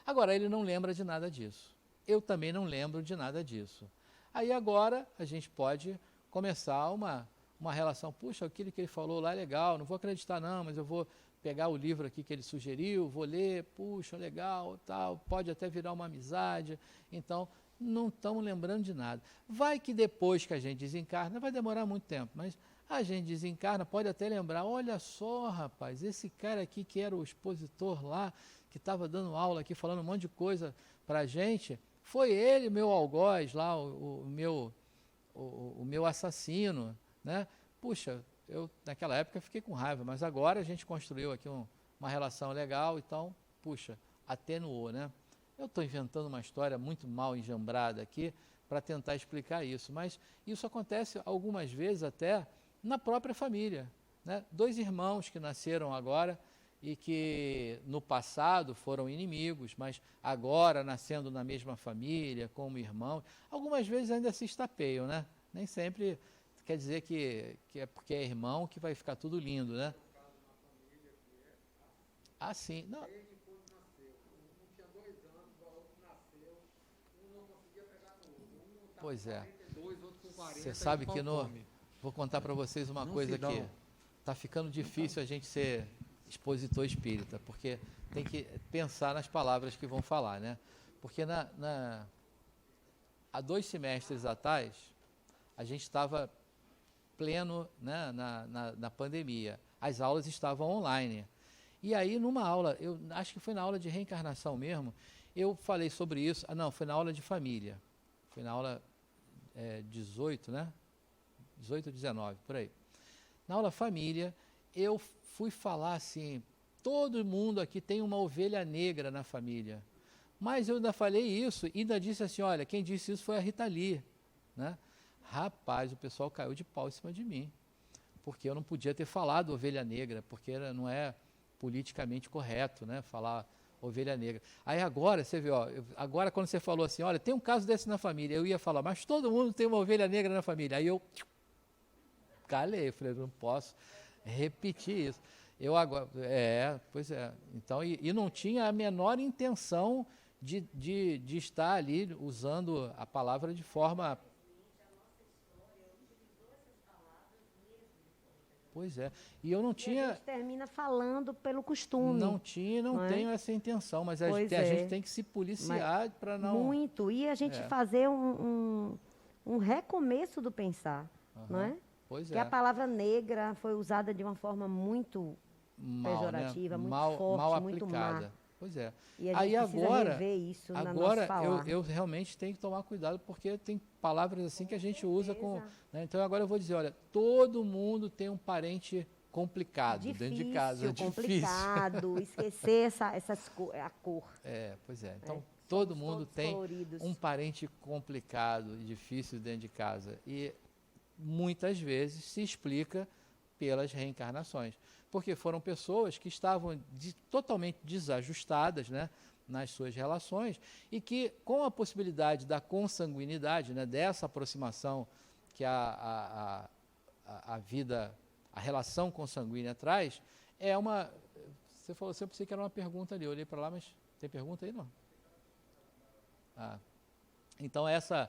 agora ele não lembra de nada disso. Eu também não lembro de nada disso. Aí agora a gente pode começar uma relação. Puxa, aquilo que ele falou lá é legal, não vou acreditar não, mas eu vou pegar o livro aqui que ele sugeriu, vou ler, puxa, legal, tal, pode até virar uma amizade. Então, não estamos lembrando de nada. Vai que depois que a gente desencarna, vai demorar muito tempo, mas a gente desencarna, pode até lembrar, olha só, rapaz, esse cara aqui que era o expositor lá, que estava dando aula aqui, falando um monte de coisa para a gente, foi ele, meu algoz lá, o meu assassino, né? Puxa, eu naquela época fiquei com raiva, mas agora a gente construiu aqui uma relação legal, então, puxa, atenuou, né? Eu estou inventando uma história muito mal enjambrada aqui para tentar explicar isso, mas isso acontece algumas vezes até na própria família, né? Dois irmãos que nasceram agora e que no passado foram inimigos, mas agora nascendo na mesma família, como irmãos, algumas vezes ainda se estapeiam, né? Nem sempre quer dizer que é porque é irmão que vai ficar tudo lindo, né? Ah, sim. Não. Pois é. Você sabe que vou contar para vocês uma coisa que está ficando difícil a gente ser expositor espírita, porque tem que pensar nas palavras que vão falar, né? Porque há 2 semestres atrás, a gente estava pleno, né, na pandemia. As aulas estavam online. E aí, numa aula, eu acho que foi na aula de reencarnação mesmo, eu falei sobre isso. Ah, não, foi na aula de família. Foi na aula 18, né? 18 ou 19, por aí. Na aula família, eu fui falar assim, todo mundo aqui tem uma ovelha negra na família. Mas eu ainda falei isso e ainda disse assim, olha, quem disse isso foi a Rita Lee, né? Rapaz, o pessoal caiu de pau em cima de mim, porque eu não podia ter falado ovelha negra, porque não é politicamente correto, né, falar ovelha negra. Aí agora, você vê, ó, agora quando você falou assim, olha, tem um caso desse na família, eu ia falar, mas todo mundo tem uma ovelha negra na família. Aí eu calei, falei, não posso repetir isso. Pois é. Então, e não tinha a menor intenção de estar ali usando a palavra de forma. Pois é. E eu não E a tinha. gente termina falando pelo costume. Não tinha, não não é? tenho essa intenção, mas a Pois gente é. tem que se policiar para não. Muito. E a gente É. fazer um recomeço do pensar, não é? Pois Porque é. a palavra negra foi usada de uma forma muito Mal, pejorativa, né? muito mal, forte, mal muito aplicada. má. Pois é. E a Aí gente precisa agora, rever isso no nosso agora falar. eu realmente tenho que tomar cuidado porque tem palavras assim que a gente usa com. Né? Então agora eu vou dizer, olha, todo mundo tem um parente complicado dentro de casa. Difícil. Complicado, esquecer a cor. Pois é. Então todo Somos mundo todos tem coloridos. um parente complicado e difícil dentro de casa. E muitas vezes se explica pelas reencarnações. Porque foram pessoas que estavam totalmente desajustadas, né, nas suas relações e que, com a possibilidade da consanguinidade, né, dessa aproximação que a vida, a relação consanguínea traz, é uma... Você falou, eu pensei que era uma pergunta ali, eu olhei para lá, mas tem pergunta aí não? Então essa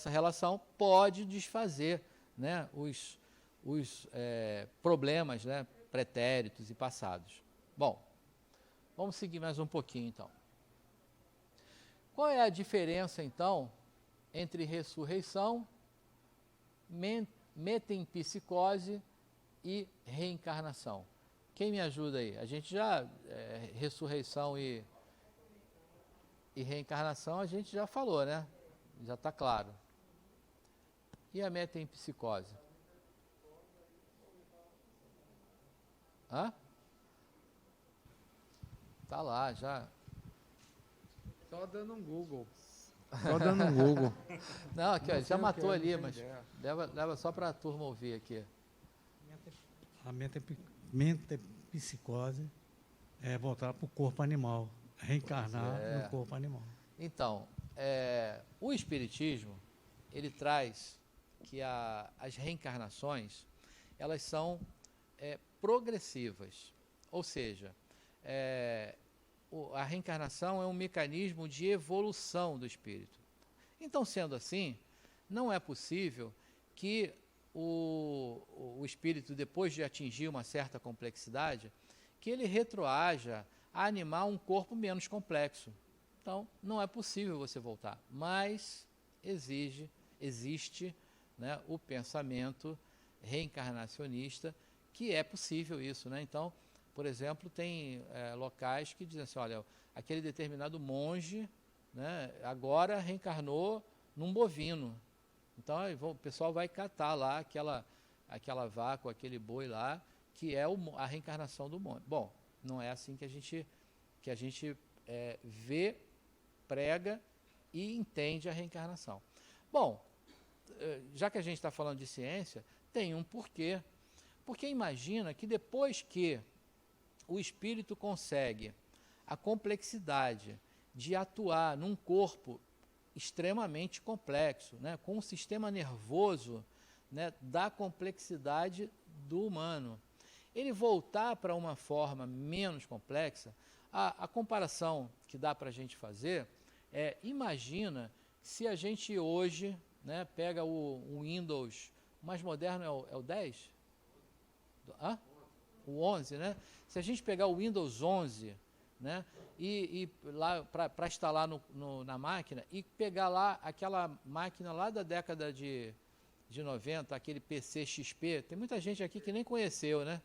relação pode desfazer, né, os problemas, né, pretéritos e passados. Bom, vamos seguir mais um pouquinho então. Qual é a diferença então entre ressurreição, metempsicose e reencarnação? Quem me ajuda aí? A gente já, ressurreição e reencarnação a gente já falou, né? Já está claro. E a metempsicose? Hã? Tá lá, já. Só dando um Google. Só dando um Google. Não, aqui, ó, Não já sei o que matou é, ali, não mas tenho ideia. leva só para a turma ouvir aqui. A metempsicose é voltar para o corpo animal, reencarnar no corpo animal. Então, o Espiritismo, ele traz que as reencarnações, elas são progressivas, ou seja, a reencarnação é um mecanismo de evolução do espírito. Então, sendo assim, não é possível que o espírito, depois de atingir uma certa complexidade, que ele retroaja a animar um corpo menos complexo. Então, não é possível você voltar, mas existe, né, o pensamento reencarnacionista que é possível isso, né? Então, por exemplo, tem locais que dizem assim, olha, aquele determinado monge, né, agora reencarnou num bovino. Então, o pessoal vai catar lá aquela vaca, aquele boi lá, que é a reencarnação do monge. Bom, não é assim que a gente vê, prega e entende a reencarnação. Bom, já que a gente está falando de ciência, tem um porquê. Porque imagina que depois que o espírito consegue a complexidade de atuar num corpo extremamente complexo, né, com um sistema nervoso, né, da complexidade do humano, ele voltar para uma forma menos complexa, a comparação que dá para a gente fazer imagina se a gente hoje, né, pega o Windows mais moderno, é o 10? O 11, né? Se a gente pegar o Windows 11, né, e lá para instalar na máquina e pegar lá aquela máquina lá da década de 90, aquele PC XP, tem muita gente aqui que nem conheceu, né?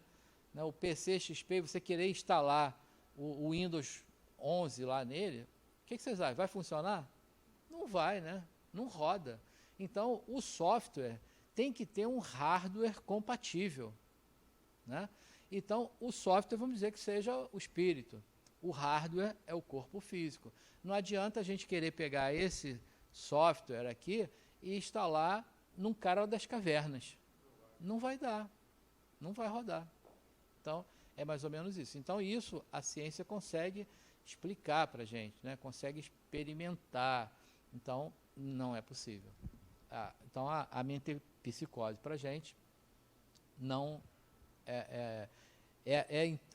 O PC XP, você querer instalar o Windows 11 lá nele, o que vocês acham? Vai funcionar? Não vai, né? Não roda. Então, o software tem que ter um hardware compatível, né? Então, o software, vamos dizer que seja o espírito. O hardware é o corpo físico. Não adianta a gente querer pegar esse software aqui e instalar num cara das cavernas. Não vai dar. Não vai rodar. Então, é mais ou menos isso. Então, isso a ciência consegue explicar para a gente, né? Consegue experimentar. Então, não é possível. Então, a metempsicose para a gente não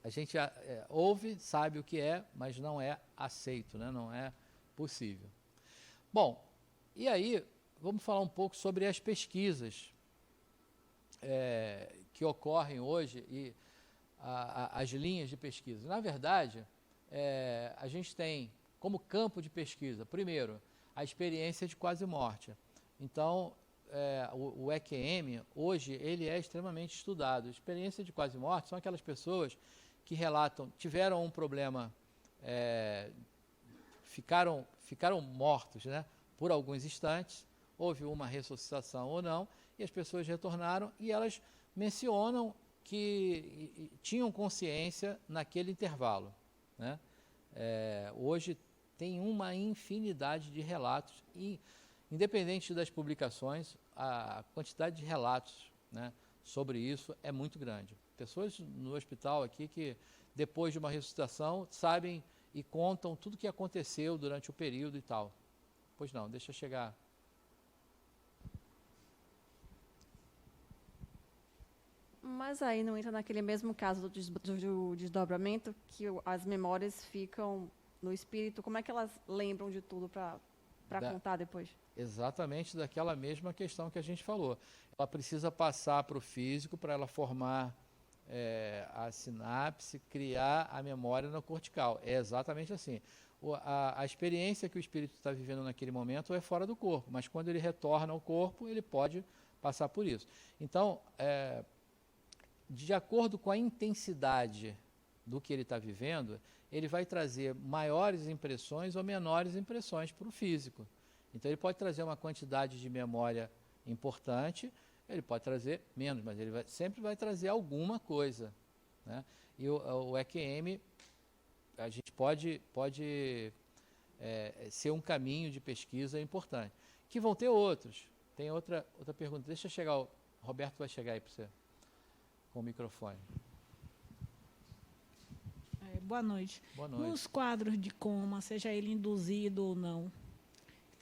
a gente ouve, sabe o que é, mas não é aceito, né? Não é possível. Bom, e aí vamos falar um pouco sobre as pesquisas que ocorrem hoje e as linhas de pesquisa. Na verdade, a gente tem como campo de pesquisa, primeiro, a experiência de quase morte. Então, o EQM, hoje, ele é extremamente estudado. Experiência de quase morte são aquelas pessoas que relatam, tiveram um problema, ficaram mortos, né, por alguns instantes, houve uma ressuscitação ou não, e as pessoas retornaram e elas mencionam que tinham consciência naquele intervalo, né? Hoje tem uma infinidade de relatos e, independente das publicações, a quantidade de relatos, né, sobre isso é muito grande. Pessoas no hospital aqui que, depois de uma ressuscitação, sabem e contam tudo o que aconteceu durante o período e tal. Pois não, deixa eu chegar. Mas aí não entra naquele mesmo caso do desdobramento, que as memórias ficam no espírito. Como é que elas lembram de tudo para contar depois? Exatamente daquela mesma questão que a gente falou. Ela precisa passar para o físico para ela formar a sinapse, criar a memória no cortical. É exatamente assim. A experiência que o espírito está vivendo naquele momento é fora do corpo, mas quando ele retorna ao corpo, ele pode passar por isso. Então, de acordo com a intensidade do que ele está vivendo, ele vai trazer maiores impressões ou menores impressões para o físico. Então, ele pode trazer uma quantidade de memória importante, ele pode trazer menos, mas ele sempre vai trazer alguma coisa, né? E o EQM, a gente pode ser um caminho de pesquisa importante. Que vão ter outros. Tem outra pergunta. Deixa eu chegar, o Roberto vai chegar aí para você, com o microfone. Boa noite. Boa noite. Nos quadros de coma, seja ele induzido ou não,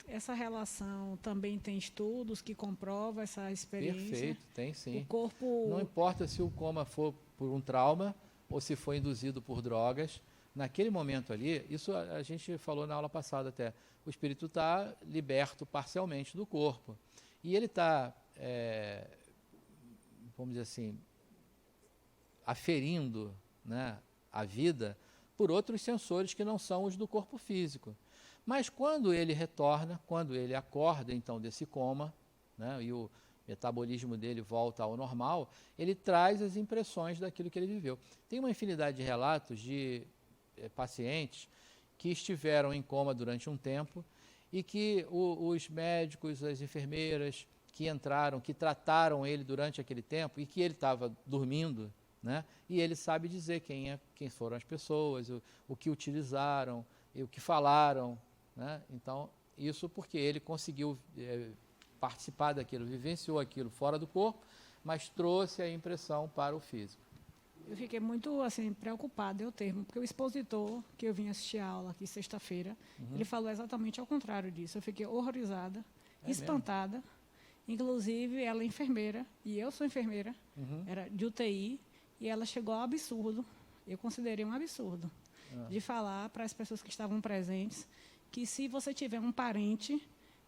essa relação também tem estudos que comprovam essa experiência? Perfeito, tem sim. O corpo... Não importa se o coma for por um trauma ou se foi induzido por drogas, naquele momento ali, isso a gente falou na aula passada até, o espírito está liberto parcialmente do corpo. E ele está, vamos dizer assim, aferindo, né, a vida por outros sensores que não são os do corpo físico. Mas quando ele retorna, quando ele acorda então desse coma, né, e o metabolismo dele volta ao normal, ele traz as impressões daquilo que ele viveu. Tem uma infinidade de relatos de pacientes que estiveram em coma durante um tempo e que os médicos, as enfermeiras que entraram, que trataram ele durante aquele tempo e que ele estava dormindo, né, e ele sabe dizer quem foram as pessoas, o que utilizaram, e o que falaram, né? Então, isso porque ele conseguiu participar daquilo, vivenciou aquilo fora do corpo, mas trouxe a impressão para o físico. Eu fiquei muito assim, preocupada, eu termo, porque o expositor, que eu vim assistir a aula aqui sexta-feira, ele falou exatamente ao contrário disso. Eu fiquei horrorizada, espantada. Mesmo? Inclusive, ela é enfermeira, e eu sou enfermeira, era de UTI, e ela chegou ao absurdo, eu considerei um absurdo, de falar para as pessoas que estavam presentes que se você tiver um parente,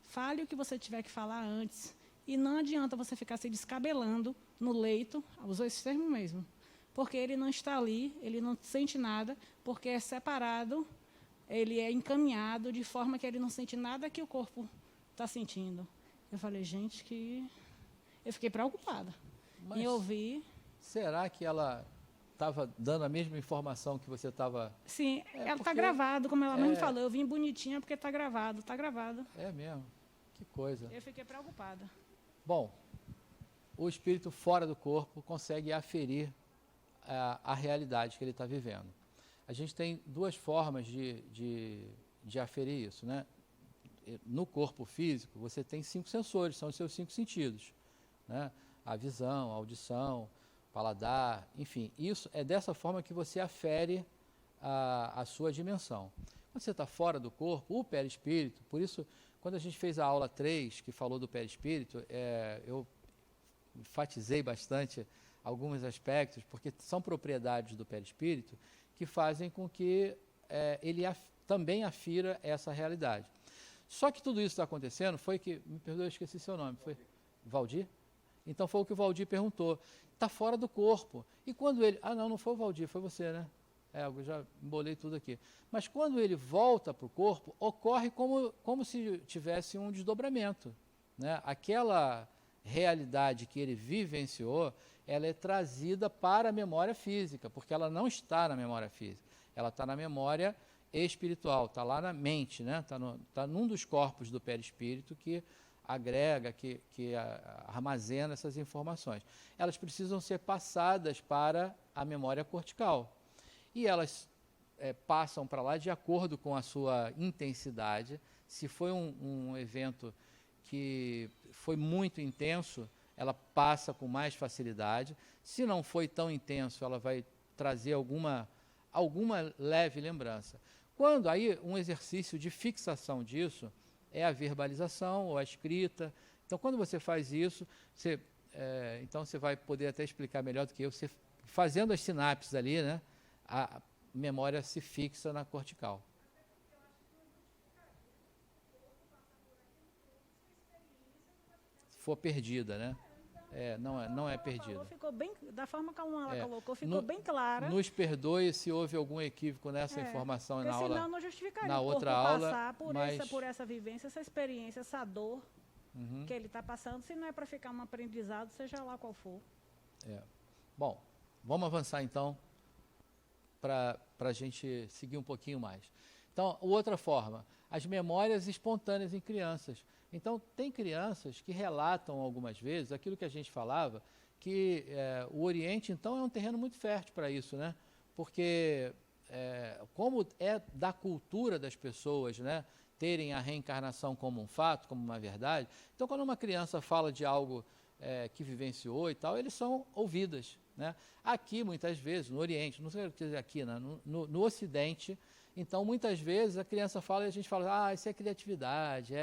fale o que você tiver que falar antes. E não adianta você ficar se descabelando no leito, usou esse termo mesmo, porque ele não está ali, ele não sente nada, porque é separado, ele é encaminhado de forma que ele não sente nada que o corpo está sentindo. Eu falei, gente, que... Eu fiquei preocupada em ouvir... Será que ela estava dando a mesma informação que você estava... Sim, ela está gravado, como ela mesmo falou. Eu vim bonitinha porque está gravado, está gravado. É mesmo? Que coisa. Eu fiquei preocupada. Bom, o espírito fora do corpo consegue aferir a realidade que ele está vivendo. A gente tem duas formas de aferir isso, né? No corpo físico, você tem 5 sensores, são os seus 5 sentidos, né? A visão, a audição, paladar, enfim. Isso é dessa forma que você afere a sua dimensão. Quando você está fora do corpo, o perispírito, por isso, quando a gente fez a aula 3, que falou do perispírito, eu enfatizei bastante alguns aspectos, porque são propriedades do perispírito que fazem com que ele também afira essa realidade. Só que tudo isso está acontecendo, foi que, me perdoe, eu esqueci seu nome, foi Valdir? Então foi o que o Valdir perguntou, está fora do corpo. E quando ele, não foi o Valdir, foi você, né? Eu já embolei tudo aqui. Mas quando ele volta para o corpo, ocorre como se tivesse um desdobramento, né? Aquela realidade que ele vivenciou, ela é trazida para a memória física, porque ela não está na memória física, ela está na memória espiritual, está lá na mente, né? Tá num dos corpos do perispírito que agrega, que armazena essas informações. Elas precisam ser passadas para a memória cortical. E elas passam para lá de acordo com a sua intensidade. Se foi um evento que foi muito intenso, ela passa com mais facilidade. Se não foi tão intenso, ela vai trazer alguma leve lembrança. Quando aí um exercício de fixação disso é a verbalização ou a escrita. Então, quando você faz isso, então você vai poder até explicar melhor do que eu, você fazendo as sinapses ali, né, a memória se fixa na cortical. For perdida, né? Não é perdida. Ficou bem, da forma como ela colocou, ficou bem clara. Nos perdoe se houve algum equívoco nessa informação na aula. Senão não justificaria na o outra corpo aula, passar por essa vivência, essa experiência, essa dor que ele está passando, se não é para ficar um aprendizado, seja lá qual for. Bom, vamos avançar então para a gente seguir um pouquinho mais. Então, outra forma, as memórias espontâneas em crianças. Então, tem crianças que relatam algumas vezes aquilo que a gente falava, que o Oriente, então, é um terreno muito fértil para isso, né? Porque, como é da cultura das pessoas, né, terem a reencarnação como um fato, como uma verdade, então, quando uma criança fala de algo que vivenciou e tal, eles são ouvidas, né? Aqui, muitas vezes, no Oriente, não sei o que dizer aqui, né? no Ocidente, então, muitas vezes, a criança fala e a gente fala, isso é criatividade,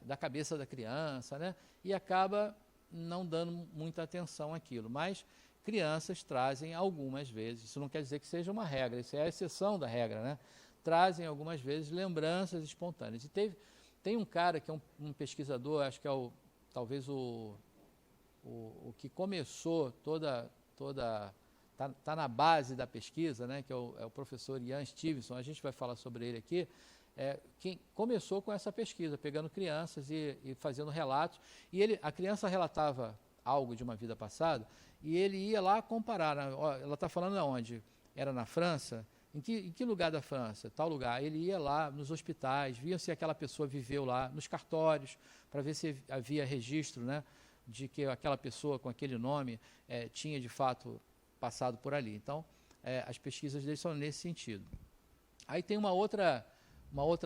da cabeça da criança, né? E acaba não dando muita atenção àquilo. Mas crianças trazem algumas vezes, isso não quer dizer que seja uma regra, isso é a exceção da regra, né? Trazem algumas vezes lembranças espontâneas. E tem um cara que é um pesquisador, acho que é talvez o que começou está na base da pesquisa, né, que é o professor Ian Stevenson, a gente vai falar sobre ele aqui, quem começou com essa pesquisa, pegando crianças e fazendo relatos, e a criança relatava algo de uma vida passada, e ele ia lá comparar, ela está falando aonde? Era na França? Em que lugar da França? Tal lugar. Ele ia lá nos hospitais, via se aquela pessoa viveu lá, nos cartórios, para ver se havia registro, né, de que aquela pessoa com aquele nome tinha de fato passado por ali. Então, as pesquisas deles são nesse sentido. Aí tem uma outra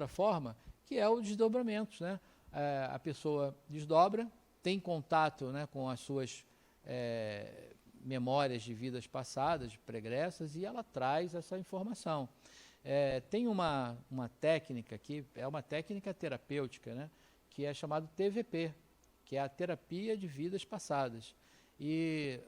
forma, que é o desdobramento, né? A pessoa desdobra, tem contato, né, com as suas memórias de vidas passadas, pregressas, e ela traz essa informação. Tem uma técnica que é uma técnica terapêutica, né, que é chamada TVP, que é a terapia de vidas passadas. E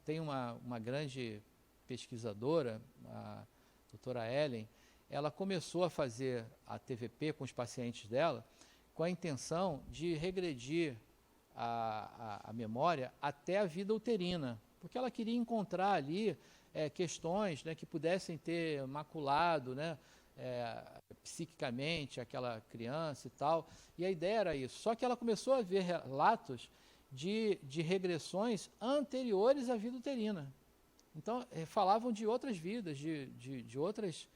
tem uma grande pesquisadora, a doutora Ellen, ela começou a fazer a TVP com os pacientes dela com a intenção de regredir a memória até a vida uterina, porque ela queria encontrar ali questões, né, que pudessem ter maculado, né, psiquicamente aquela criança e tal, e a ideia era isso. Só que ela começou a ver relatos de regressões anteriores à vida uterina. Então, falavam de outras vidas, de outras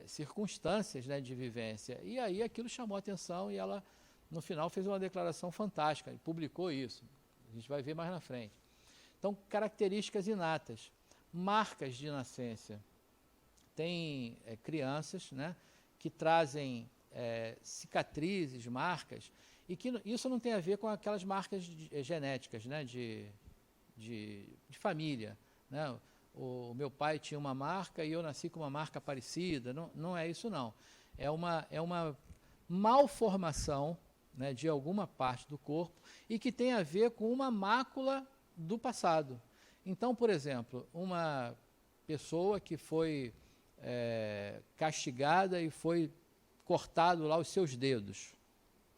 circunstâncias, né, de vivência. E aí aquilo chamou a atenção e ela, no final, fez uma declaração fantástica e publicou isso. A gente vai ver mais na frente. Então, características inatas, marcas de nascença. Tem crianças, né, que trazem cicatrizes, marcas, e que isso não tem a ver com aquelas marcas genéticas, né, de família, né? O meu pai tinha uma marca e eu nasci com uma marca parecida. Não é isso, não. É uma malformação, né, de alguma parte do corpo e que tem a ver com uma mácula do passado. Então, por exemplo, uma pessoa que foi castigada e foi cortado lá os seus dedos,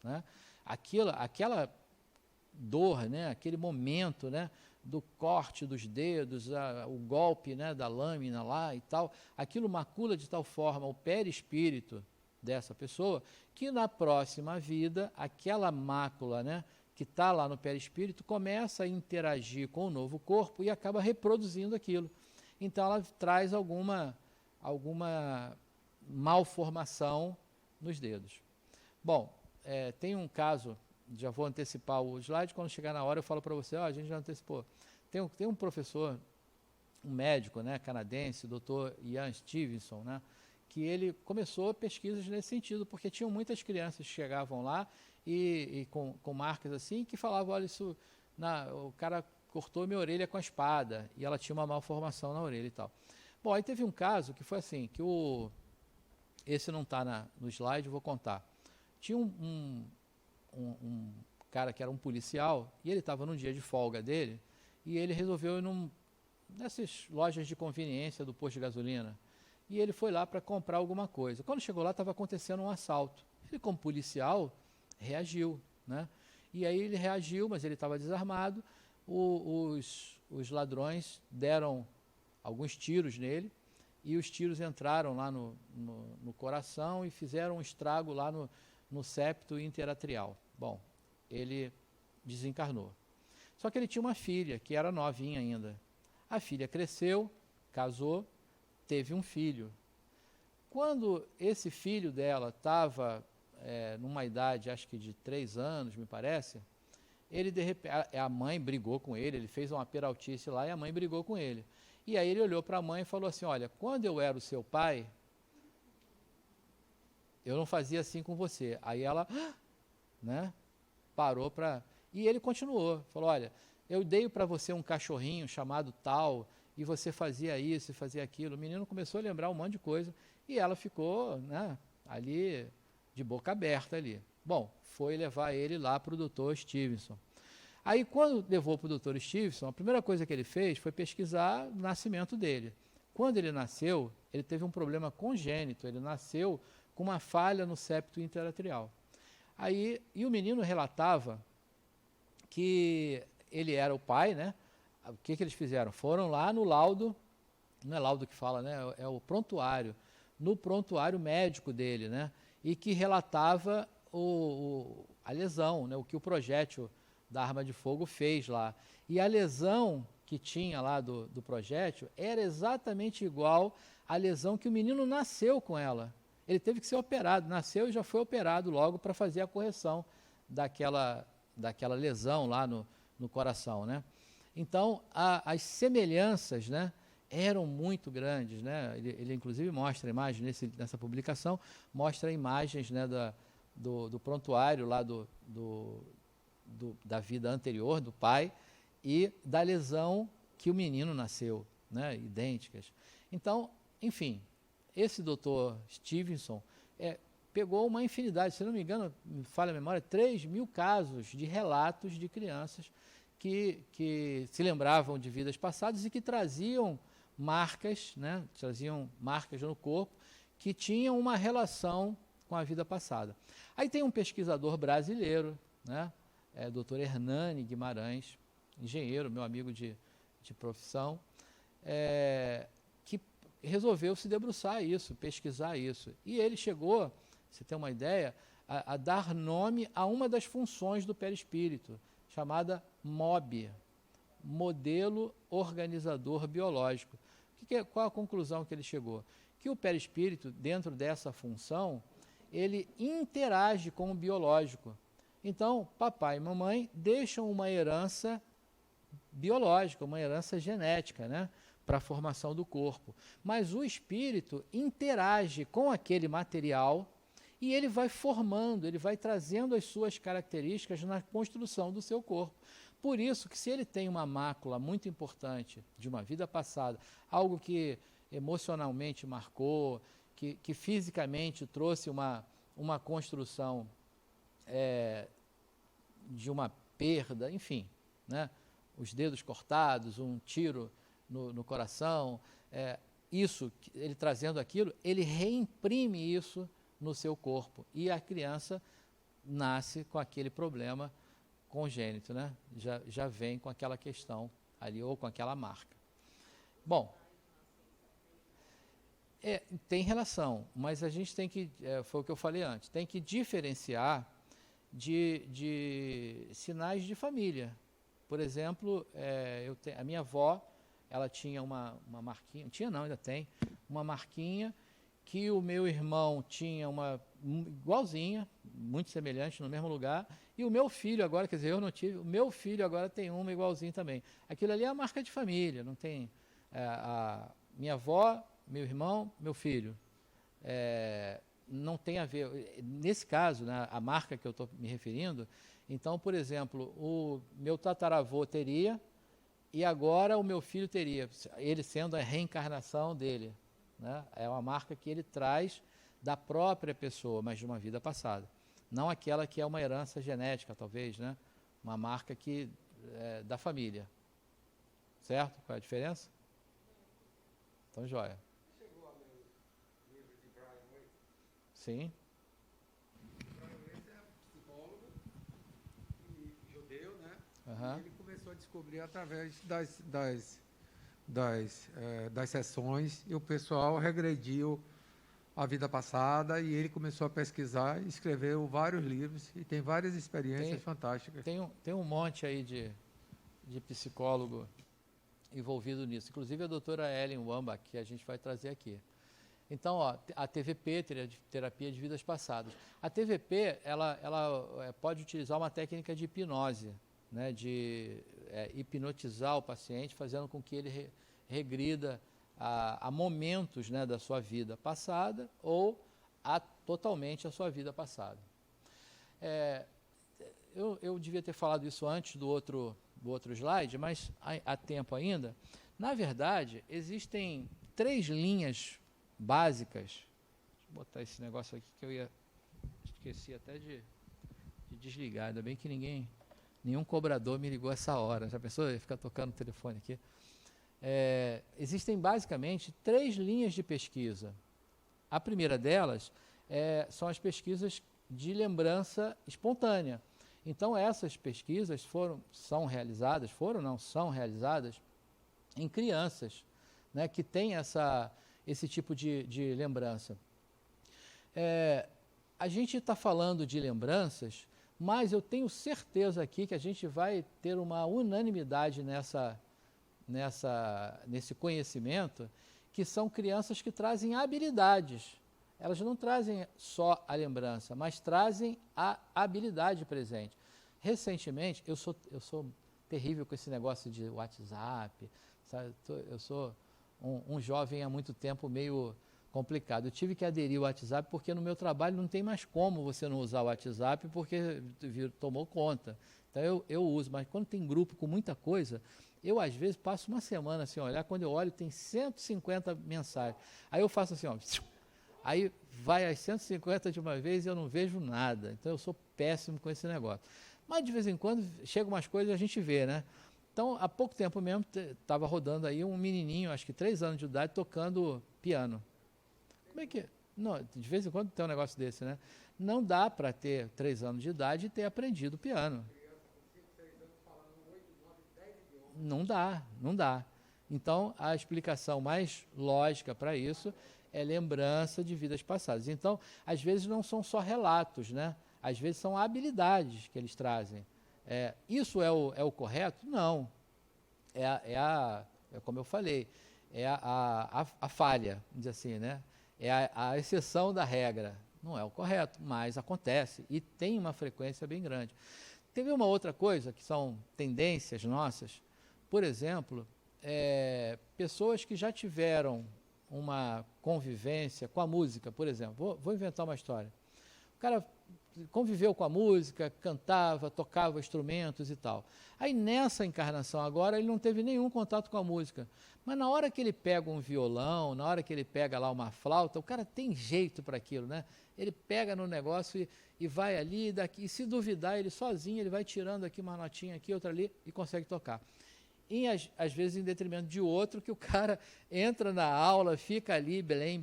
né? Aquela dor, né? Aquele momento, né? Do corte dos dedos, o golpe, né? Da lâmina lá e tal, aquilo macula de tal forma o perispírito dessa pessoa que na próxima vida aquela mácula, né? Que está lá no perispírito começa a interagir com o novo corpo e acaba reproduzindo aquilo. Então ela traz alguma malformação nos dedos. Bom, tem um caso, já vou antecipar o slide, quando chegar na hora eu falo para você, a gente já antecipou. Tem um professor, um médico, né, canadense, o Dr. Ian Stevenson, né, que ele começou pesquisas nesse sentido, porque tinham muitas crianças que chegavam lá e com marcas assim, que falavam, olha, o cara cortou minha orelha com a espada, e ela tinha uma malformação na orelha e tal. Bom, aí teve um caso que foi assim, que esse não está no slide, eu vou contar. Tinha um cara que era um policial, e ele estava num dia de folga dele, e ele resolveu ir nessas lojas de conveniência do posto de gasolina, e ele foi lá para comprar alguma coisa. Quando chegou lá, estava acontecendo um assalto. Ele, como policial, reagiu, né? E aí ele reagiu, mas ele estava desarmado, os ladrões deram alguns tiros nele, e os tiros entraram lá no coração e fizeram um estrago lá no septo interatrial. Bom, ele desencarnou. Só que ele tinha uma filha, que era novinha ainda. A filha cresceu, casou, teve um filho. Quando esse filho dela estava numa idade, acho que de 3 anos, me parece, ele de repente, a mãe brigou com ele fez uma peraltice lá e a mãe brigou com ele. E aí ele olhou para a mãe e falou assim, olha, quando eu era o seu pai, eu não fazia assim com você. Aí ela, né, parou para... E ele continuou, falou, olha, eu dei para você um cachorrinho chamado tal, e você fazia isso e fazia aquilo. O menino começou a lembrar um monte de coisa, e ela ficou, né, ali, de boca aberta ali. Bom, foi levar ele lá para o Dr. Stevenson. Aí, quando levou para o Dr. Stevenson, a primeira coisa que ele fez foi pesquisar o nascimento dele. Quando ele nasceu, ele teve um problema congênito, ele nasceu com uma falha no septo interatrial. Aí, e o menino relatava que ele era o pai, né? O que eles fizeram? Foram lá no laudo, não é laudo que fala, né? É o prontuário, no prontuário médico dele, né? E que relatava a lesão, né? O que o projétil da arma de fogo fez lá. E a lesão que tinha lá do projétil era exatamente igual à lesão que o menino nasceu com ela. Ele teve que ser operado, nasceu e já foi operado logo para fazer a correção daquela lesão lá no coração, né? Então, as semelhanças, né, eram muito grandes, né? Ele inclusive mostra a imagem nessa publicação, mostra imagens, né, do prontuário lá da vida anterior do pai e da lesão que o menino nasceu, né, idênticas. Então, enfim, esse doutor Stevenson pegou uma infinidade, se não me engano, me falha a memória, 3.000 casos de relatos de crianças que se lembravam de vidas passadas e que traziam marcas, né, traziam marcas no corpo que tinham uma relação com a vida passada. Aí tem um pesquisador brasileiro, né, Dr. Hernani Guimarães, engenheiro, meu amigo de profissão, que resolveu se debruçar isso, pesquisar isso. E ele chegou, você tem uma ideia, a dar nome a uma das funções do perispírito, chamada MOB, Modelo Organizador Biológico. Qual a conclusão que ele chegou? Que o perispírito, dentro dessa função, ele interage com o biológico. Então, papai e mamãe deixam uma herança biológica, uma herança genética, né, para a formação do corpo. Mas o espírito interage com aquele material e ele vai formando, ele vai trazendo as suas características na construção do seu corpo. Por isso que se ele tem uma mácula muito importante de uma vida passada, algo que emocionalmente marcou, que fisicamente trouxe uma construção de uma perda, enfim, né? os dedos cortados, um tiro no coração, ele trazendo aquilo, ele reimprime isso no seu corpo e a criança nasce com aquele problema congênito, né? Já vem com aquela questão ali ou com aquela marca. Bom, tem relação, mas a gente tem que, foi o que eu falei antes, tem que diferenciar de sinais de família. Por exemplo, a minha avó, ela tinha uma marquinha, tinha não, ainda tem, uma marquinha que o meu irmão tinha uma igualzinha, muito semelhante, no mesmo lugar, e o meu filho agora, quer dizer, eu não tive, o meu filho agora tem uma igualzinha também. Aquilo ali é a marca de família, não tem a minha avó, meu irmão, meu filho. Não tem a ver, nesse caso, né, a marca que eu estou me referindo, então, por exemplo, o meu tataravô teria, e agora o meu filho teria, ele sendo a reencarnação dele, né? É uma marca que ele traz da própria pessoa, mas de uma vida passada. Não aquela que é uma herança genética, talvez, né? Uma marca que é da família. Certo? Qual é a diferença? Então, joia. Chegou a ler o livro de Brian Weiss? Sim. Brian Weiss é psicólogo e judeu, né? Aham. E ele começou a descobrir através das sessões, e o pessoal regrediu a vida passada, e ele começou a pesquisar e escreveu vários livros, e tem várias experiências fantásticas. Tem um monte aí de psicólogo envolvido nisso, inclusive a doutora Ellen Wambach, que a gente vai trazer aqui. Então, a TVP, terapia de vidas passadas. A TVP, ela pode utilizar uma técnica de hipnose, né, de hipnotizar o paciente, fazendo com que ele regrida a momentos, né, da sua vida passada ou totalmente a sua vida passada. Eu devia ter falado isso antes do outro slide, mas há tempo ainda. Na verdade, existem 3 linhas básicas. Deixa eu botar esse negócio aqui que eu esqueci até de desligar. Ainda bem que nenhum cobrador me ligou essa hora. Já pensou? Ia ficar tocando o telefone aqui. Existem basicamente 3 linhas de pesquisa. A primeira delas são as pesquisas de lembrança espontânea. Então, essas pesquisas são realizadas em crianças, né, que têm esse tipo de lembrança. A gente está falando de lembranças, mas eu tenho certeza aqui que a gente vai ter uma unanimidade nesse conhecimento, que são crianças que trazem habilidades. Elas não trazem só a lembrança, mas trazem a habilidade presente. Recentemente, eu sou terrível com esse negócio de WhatsApp, sabe? Eu sou um jovem há muito tempo meio complicado. Eu tive que aderir ao WhatsApp porque no meu trabalho não tem mais como você não usar o WhatsApp, porque tomou conta. Então eu uso, mas quando tem grupo com muita coisa, eu às vezes passo uma semana assim, olhar, quando eu olho tem 150 mensagens. Aí eu faço assim, ó, aí vai as 150 de uma vez e eu não vejo nada. Então eu sou péssimo com esse negócio. Mas de vez em quando chegam umas coisas e a gente vê, né? Então, há pouco tempo mesmo, estava rodando aí um menininho, acho que 3 anos de idade, tocando piano. Como é que... Não, de vez em quando tem um negócio desse, né? Não dá para ter 3 anos de idade e ter aprendido piano. Não dá. Então, a explicação mais lógica para isso é lembrança de vidas passadas. Então, às vezes não são só relatos, né? Às vezes são habilidades que eles trazem. Isso é o correto? Não. Como eu falei, a falha, vamos dizer assim, né? É a exceção da regra. Não é o correto, mas acontece e tem uma frequência bem grande. Teve uma outra coisa que são tendências nossas. Por exemplo, pessoas que já tiveram uma convivência com a música, por exemplo. Vou inventar uma história. O cara conviveu com a música, cantava, tocava instrumentos e tal. Aí nessa encarnação agora ele não teve nenhum contato com a música. Mas na hora que ele pega um violão, na hora que ele pega lá uma flauta, o cara tem jeito para aquilo, né? Ele pega no negócio e vai ali, daqui, e se duvidar, ele sozinho, ele vai tirando aqui uma notinha aqui, outra ali e consegue tocar. às vezes em detrimento de outro, que o cara entra na aula, fica ali, Belém,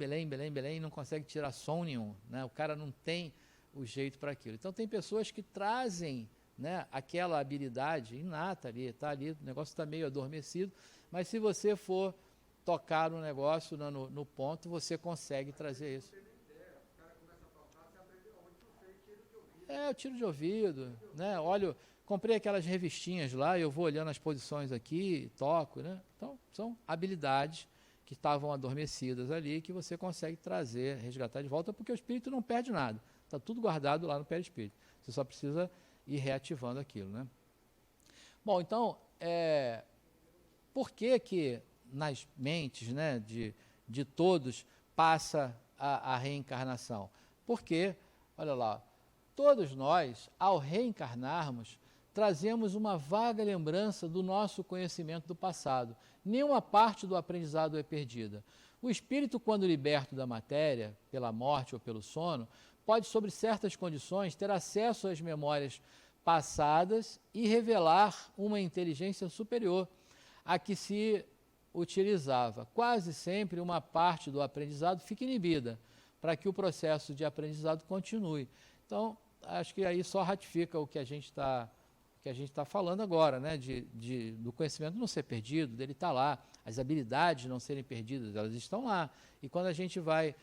e não consegue tirar som nenhum, né? O cara não tem o jeito para aquilo. Então, tem pessoas que trazem, né, aquela habilidade inata ali, está ali, o negócio está meio adormecido, mas se você for tocar no negócio, no ponto, você consegue trazer isso. O tiro de ouvido, né? Olha, comprei aquelas revistinhas lá, eu vou olhando as posições aqui, toco, né? Então, são habilidades que estavam adormecidas ali, que você consegue trazer, resgatar de volta, porque o espírito não perde nada. Está tudo guardado lá no perispírito. Você só precisa ir reativando aquilo, né? Bom, então, por que nas mentes, né, de todos passa a reencarnação? Porque, olha lá, todos nós, ao reencarnarmos, trazemos uma vaga lembrança do nosso conhecimento do passado. Nenhuma parte do aprendizado é perdida. O espírito, quando liberto da matéria, pela morte ou pelo sono, pode, sob certas condições, ter acesso às memórias passadas e revelar uma inteligência superior a que se utilizava. Quase sempre uma parte do aprendizado fica inibida, para que o processo de aprendizado continue. Então, acho que aí só ratifica o que a gente está falando agora, né? Do conhecimento não ser perdido, dele estar lá, as habilidades não serem perdidas, elas estão lá. E quando a gente vai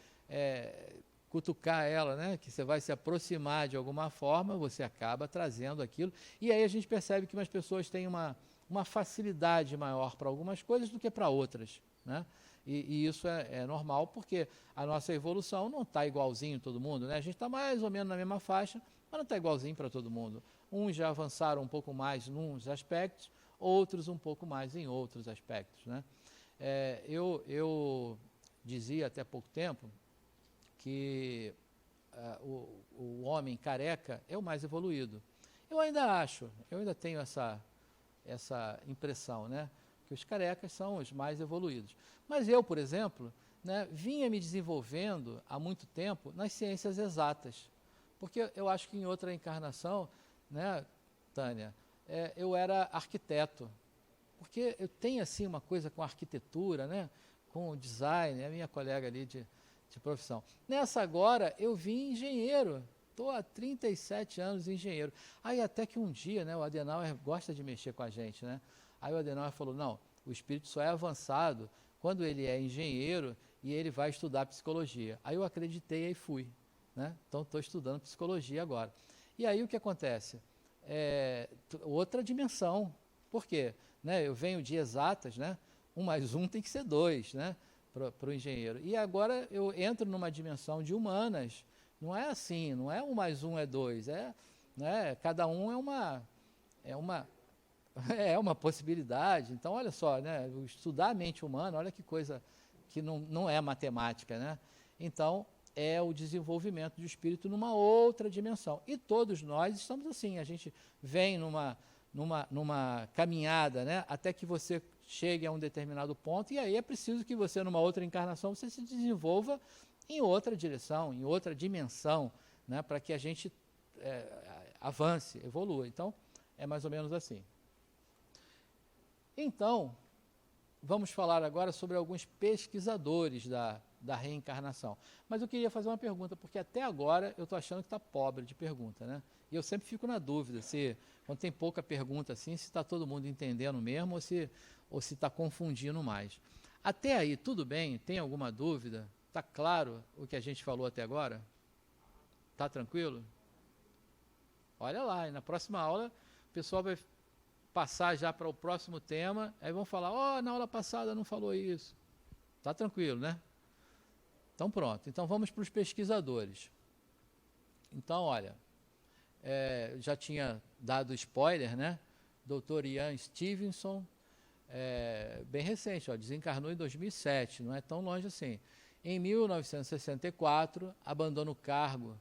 cutucar ela, né, que você vai se aproximar de alguma forma, você acaba trazendo aquilo. E aí a gente percebe que umas pessoas têm uma facilidade maior para algumas coisas do que para outras, né? E isso é normal, porque a nossa evolução não está igualzinho em todo mundo, né? A gente está mais ou menos na mesma faixa, mas não está igualzinho para todo mundo. Uns já avançaram um pouco mais em uns aspectos, outros um pouco mais em outros aspectos, né? Eu dizia até pouco tempo que o homem careca é o mais evoluído. Eu ainda tenho essa impressão, né? Que os carecas são os mais evoluídos. Mas eu, por exemplo, né, vinha me desenvolvendo há muito tempo nas ciências exatas, porque eu acho que em outra encarnação, né, Tânia, eu era arquiteto, porque eu tenho assim uma coisa com arquitetura, né, com o design, a minha colega ali de profissão. Nessa agora eu vim engenheiro, estou há 37 anos engenheiro. Aí até que um dia, né, o Adenauer gosta de mexer com a gente, né? Aí o Adenauer falou, não, o espírito só é avançado quando ele é engenheiro e ele vai estudar psicologia. Aí eu acreditei e fui, né? Então estou estudando psicologia agora. E aí o que acontece? Outra dimensão. Por quê? Né, eu venho de exatas, né? 1 mais 1 tem que ser 2, né? Para o engenheiro. E agora eu entro numa dimensão de humanas. Não é assim, não é 1 mais 1 é 2, né, cada um é uma possibilidade. Então, olha só, né, estudar a mente humana, olha que coisa que não é matemática, né? Então, é o desenvolvimento do espírito numa outra dimensão. E todos nós estamos assim, a gente vem numa caminhada, né, até que você chegue a um determinado ponto, e aí é preciso que você, numa outra encarnação, você se desenvolva em outra direção, em outra dimensão, né, para que a gente avance, evolua. Então, é mais ou menos assim. Então, vamos falar agora sobre alguns pesquisadores da reencarnação. Mas eu queria fazer uma pergunta, porque até agora eu estou achando que está pobre de pergunta, né? E eu sempre fico na dúvida, quando tem pouca pergunta assim, se está todo mundo entendendo mesmo ou se está confundindo mais. Até aí, tudo bem? Tem alguma dúvida? Está claro o que a gente falou até agora? Está tranquilo? Olha lá, e na próxima aula o pessoal vai passar já para o próximo tema, aí vão falar, na aula passada não falou isso. Está tranquilo, né? Então pronto, então vamos para os pesquisadores. Então, olha, já tinha dado spoiler, né? Dr. Ian Stevenson, bem recente, desencarnou em 2007, não é tão longe assim. Em 1964, abandona o cargo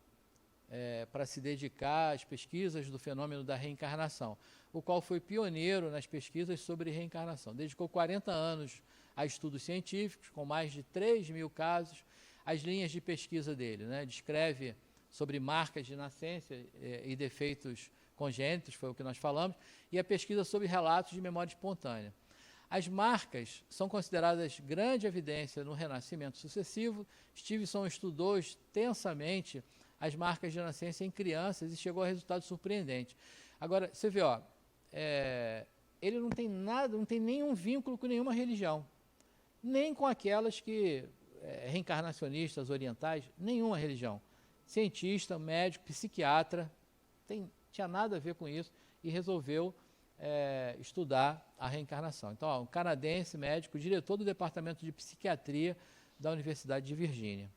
para se dedicar às pesquisas do fenômeno da reencarnação, o qual foi pioneiro nas pesquisas sobre reencarnação. Dedicou 40 anos a estudos científicos, com mais de 3.000 casos. As linhas de pesquisa dele, né, descreve sobre marcas de nascença e defeitos congênitos, foi o que nós falamos, e a pesquisa sobre relatos de memória espontânea. As marcas são consideradas grande evidência no renascimento sucessivo. Stevenson estudou extensamente as marcas de nascença em crianças e chegou a resultados surpreendentes. Agora, você vê, ó, ele não tem nada, não tem nenhum vínculo com nenhuma religião, nem com aquelas que reencarnacionistas orientais, nenhuma religião. Cientista, médico, psiquiatra, tinha nada a ver com isso e resolveu estudar a reencarnação. Então, ó, um canadense, médico, diretor do departamento de psiquiatria da Universidade de Virgínia.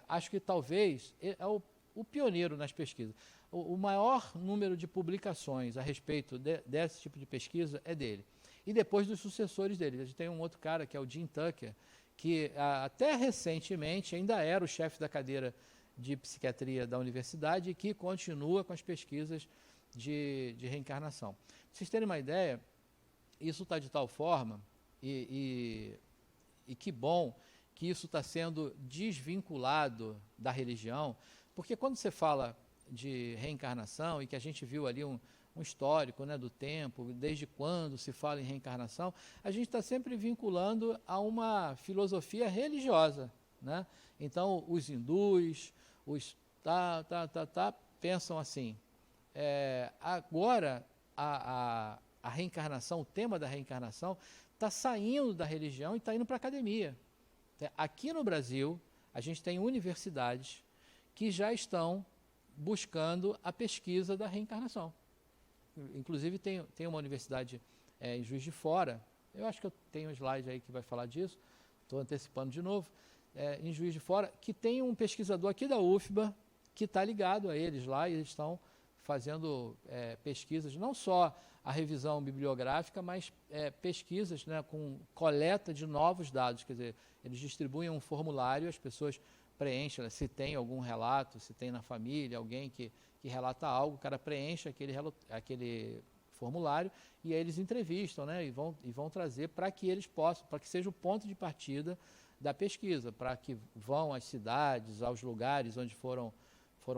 Acho que talvez é o pioneiro nas pesquisas. O maior número de publicações a respeito desse tipo de pesquisa é dele. E depois dos sucessores dele. A gente tem um outro cara, que é o Jim Tucker, que até recentemente ainda era o chefe da cadeira de psiquiatria da universidade e que continua com as pesquisas de reencarnação. Para vocês terem uma ideia, isso está de tal forma, e que bom que isso está sendo desvinculado da religião, porque quando você fala de reencarnação e que a gente viu ali um histórico, né, do tempo, desde quando se fala em reencarnação, a gente está sempre vinculando a uma filosofia religiosa, né? Então, os hindus, os pensam assim. Agora, a reencarnação, o tema da reencarnação, está saindo da religião e está indo para a academia. Aqui no Brasil, a gente tem universidades que já estão buscando a pesquisa da reencarnação. Inclusive, tem uma universidade em Juiz de Fora, eu acho que eu tenho um slide aí que vai falar disso, estou antecipando de novo, em Juiz de Fora, que tem um pesquisador aqui da UFBA que está ligado a eles lá, e eles estão fazendo pesquisas, não só a revisão bibliográfica, mas pesquisas, né, com coleta de novos dados, quer dizer, eles distribuem um formulário, as pessoas preenchem, né, se tem algum relato, se tem na família alguém que relata algo, o cara preenche aquele formulário e aí eles entrevistam, né, e vão trazer para que eles possam, para que seja o ponto de partida da pesquisa, para que vão às cidades, aos lugares onde foram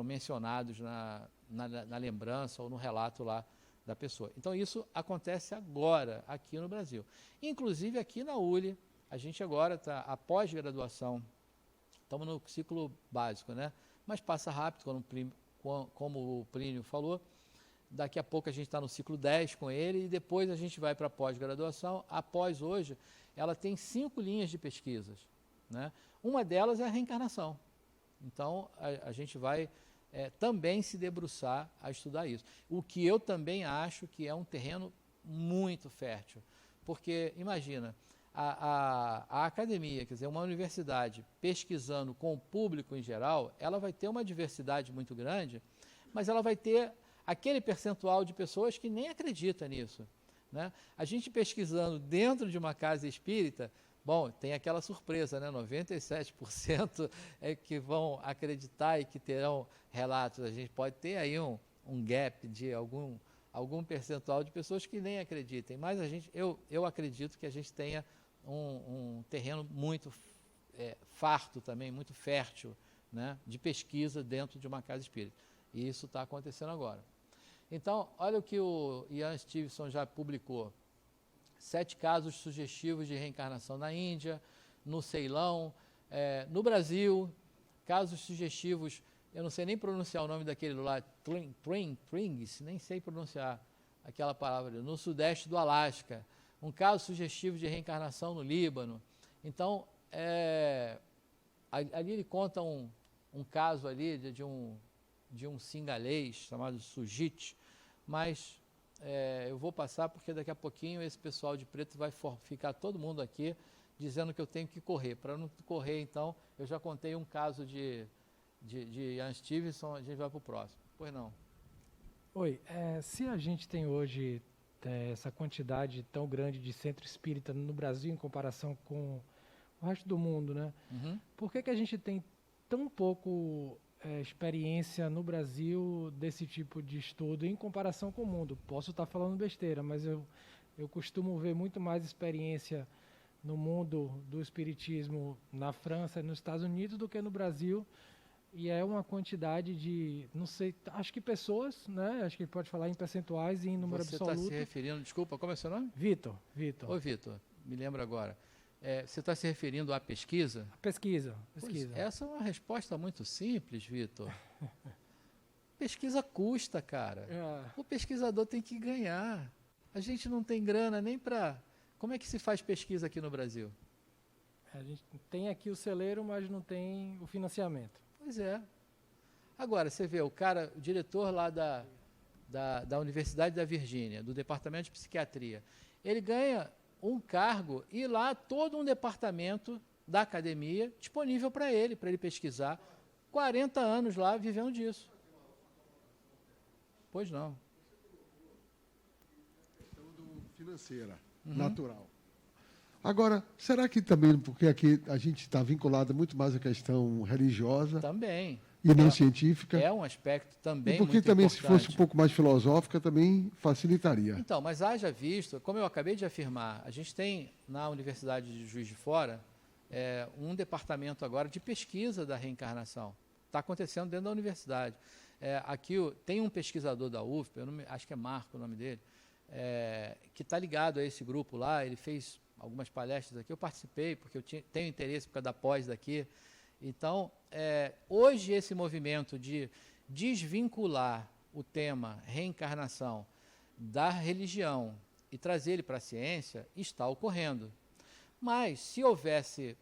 mencionados na lembrança ou no relato lá da pessoa. Então, isso acontece agora, aqui no Brasil. Inclusive, aqui na ULI, a gente agora está, a pós-graduação, estamos no ciclo básico, né? Mas passa rápido, como o Plínio falou. Daqui a pouco a gente está no ciclo 10 com ele e depois a gente vai para a pós-graduação. A pós, hoje, ela tem 5 linhas de pesquisas, né? Uma delas é a reencarnação. Então, a gente vai também se debruçar a estudar isso. O que eu também acho que é um terreno muito fértil. Porque, imagina, a academia, quer dizer, uma universidade pesquisando com o público em geral, ela vai ter uma diversidade muito grande, mas ela vai ter aquele percentual de pessoas que nem acredita nisso, né? A gente pesquisando dentro de uma casa espírita, bom, tem aquela surpresa, né? 97% é que vão acreditar e que terão relatos. A gente pode ter aí um gap de algum percentual de pessoas que nem acreditem, mas eu acredito que a gente tenha um terreno muito farto também, muito fértil, né, de pesquisa dentro de uma casa espírita. E isso está acontecendo agora. Então, olha o que o Ian Stevenson já publicou. 7 casos sugestivos de reencarnação na Índia, no Ceilão, no Brasil, casos sugestivos, eu não sei nem pronunciar o nome daquele lá, Trings, nem sei pronunciar aquela palavra, no sudeste do Alasca, um caso sugestivo de reencarnação no Líbano. Então, ali ele conta um caso ali de um singalês chamado Sujit, mas eu vou passar porque daqui a pouquinho esse pessoal de preto vai ficar todo mundo aqui dizendo que eu tenho que correr. Para não correr, então, eu já contei um caso de Ian Stevenson, a gente vai para o próximo. Pois não. Oi, se a gente tem hoje essa quantidade tão grande de centro espírita no Brasil em comparação com o resto do mundo, né? Uhum. Por que a gente tem tão pouco experiência no Brasil desse tipo de estudo em comparação com o mundo? Posso estar falando besteira, mas eu costumo ver muito mais experiência no mundo do espiritismo na França e nos Estados Unidos do que no Brasil, e é uma quantidade de, não sei, acho que pessoas, né? Acho que ele pode falar em percentuais e em número Você absoluto. está se referindo, desculpa, como é seu nome? Vitor. Ô, Vitor, me lembra agora. Você está se referindo à pesquisa? Pesquisa. Pois, essa é uma resposta muito simples, Vitor. Pesquisa custa, cara. O pesquisador tem que ganhar. A gente não tem grana nem para... Como é que se faz pesquisa aqui no Brasil? A gente tem aqui o celeiro, mas não tem o financiamento. Pois é. Agora, você vê, o diretor lá da Universidade da Virgínia, do Departamento de Psiquiatria, ele ganha um cargo e lá todo um departamento da academia disponível para ele pesquisar. 40 anos lá vivendo disso. Pois não. Questão financeira, natural. Agora, será que também, porque aqui a gente está vinculado muito mais à questão religiosa também e não científica? É um aspecto também e porque muito também, importante. se fosse um pouco mais filosófica, também facilitaria. Então, mas haja visto, como eu acabei de afirmar, a gente tem na Universidade de Juiz de Fora um departamento agora de pesquisa da reencarnação. Está acontecendo dentro da universidade. Aqui tem um pesquisador da UFPA, acho que é Marco o nome dele, que está ligado a esse grupo lá, ele fez algumas palestras aqui, eu participei, porque eu tenho interesse por causa da pós daqui. Então, hoje esse movimento de desvincular o tema reencarnação da religião e trazer ele para a ciência está ocorrendo. Mas, se houvesse,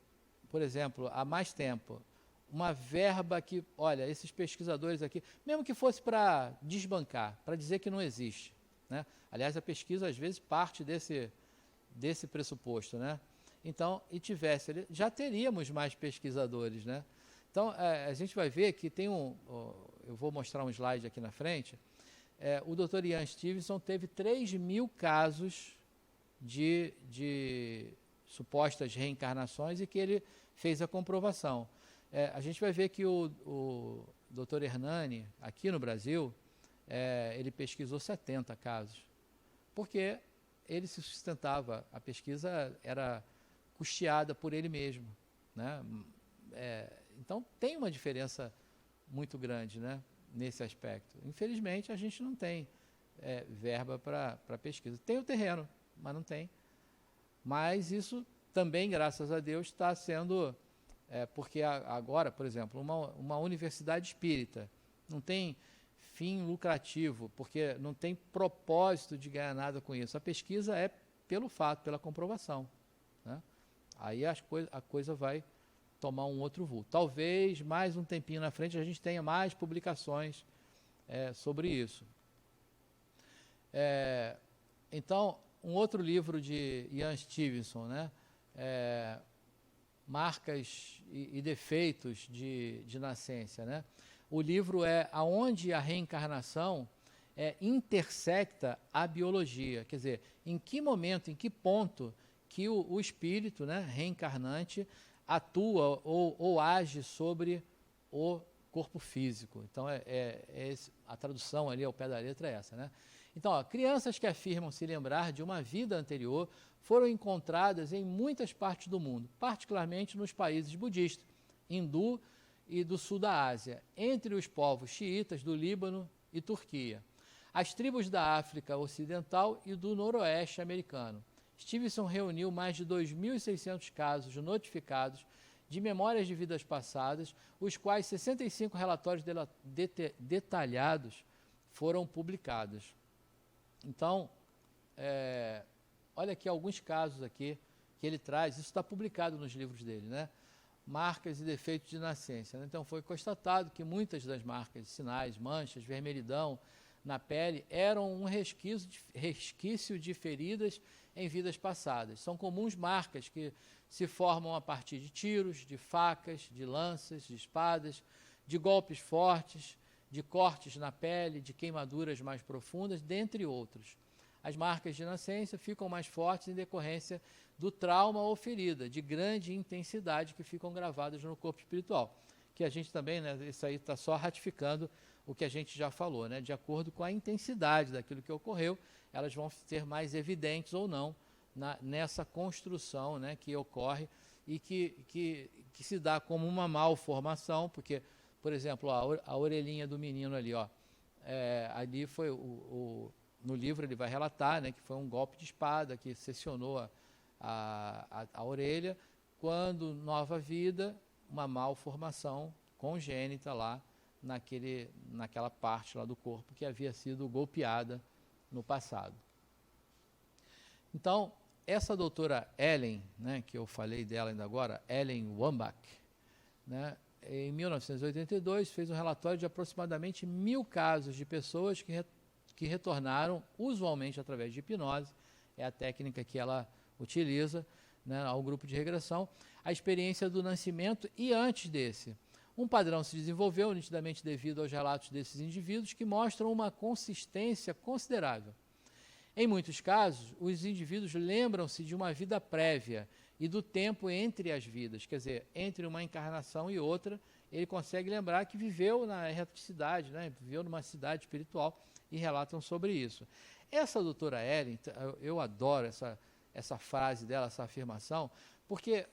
por exemplo, há mais tempo, uma verba que, olha, esses pesquisadores aqui, mesmo que fosse para desbancar, para dizer que não existe, né? Aliás, a pesquisa, às vezes, parte desse pressuposto, né? Então, e tivesse, já teríamos mais pesquisadores, né? Então, a gente vai ver que tem eu vou mostrar um slide aqui na frente, o Dr. Ian Stevenson teve 3.000 casos de supostas reencarnações e que ele fez a comprovação. A gente vai ver que o Dr. Hernani, aqui no Brasil, ele pesquisou 70 casos, porque ele se sustentava, a pesquisa era custeada por ele mesmo, né? Então, tem uma diferença muito grande, né, nesse aspecto. Infelizmente, a gente não tem verba para pesquisa. Tem o terreno, mas não tem. Mas isso também, graças a Deus, está sendo... porque agora, por exemplo, uma universidade espírita não tem fim lucrativo, porque não tem propósito de ganhar nada com isso. A pesquisa é pelo fato, pela comprovação, né? Aí a coisa vai tomar um outro vulto. Talvez mais um tempinho na frente a gente tenha mais publicações sobre isso. Então, um outro livro de Ian Stevenson, né? Marcas e defeitos de nascença, né? O livro é Aonde a Reencarnação intersecta a biologia, quer dizer, em que momento, em que ponto que o espírito, né, reencarnante atua ou age sobre o corpo físico. Então, a tradução ali ao pé da letra é essa, né? Então, crianças que afirmam se lembrar de uma vida anterior foram encontradas em muitas partes do mundo, particularmente nos países budistas, hindu e do sul da Ásia, entre os povos xiitas do Líbano e Turquia, as tribos da África Ocidental e do Noroeste americano. Stevenson reuniu mais de 2.600 casos notificados de memórias de vidas passadas, os quais 65 relatórios detalhados foram publicados. Então, olha aqui alguns casos aqui que ele traz, isso está publicado nos livros dele, né? Marcas e defeitos de nascença, né? Então, foi constatado que muitas das marcas, sinais, manchas, vermelhidão na pele eram um resquício de feridas em vidas passadas. São comuns marcas que se formam a partir de tiros, de facas, de lanças, de espadas, de golpes fortes, de cortes na pele, de queimaduras mais profundas, dentre outros. As marcas de nascença ficam mais fortes em decorrência do trauma ou ferida de grande intensidade que ficam gravadas no corpo espiritual. Que a gente também, né, isso aí está só ratificando o que a gente já falou, né? De acordo com a intensidade daquilo que ocorreu, elas vão ser mais evidentes ou não nessa construção, né, que ocorre e que se dá como uma malformação, porque Por exemplo, ó, a orelhinha do menino ali, ó. Ali foi no livro ele vai relatar, né, que foi um golpe de espada que seccionou a orelha, quando nova vida, uma malformação congênita lá naquela parte lá do corpo que havia sido golpeada no passado. Então, essa doutora Ellen, né, que eu falei dela ainda agora, Ellen Wambach, né, em 1982 fez um relatório de aproximadamente 1.000 casos de pessoas que retornaram, usualmente através de hipnose, é a técnica que ela utiliza, né, ao grupo de regressão, a experiência do nascimento e antes desse. Um padrão se desenvolveu nitidamente devido aos relatos desses indivíduos que mostram uma consistência considerável. Em muitos casos, os indivíduos lembram-se de uma vida prévia e do tempo entre as vidas, quer dizer, entre uma encarnação e outra, ele consegue lembrar que viveu na erraticidade, né, viveu numa cidade espiritual e relatam sobre isso. Essa doutora Ellen, eu adoro essa frase dela, essa afirmação, porque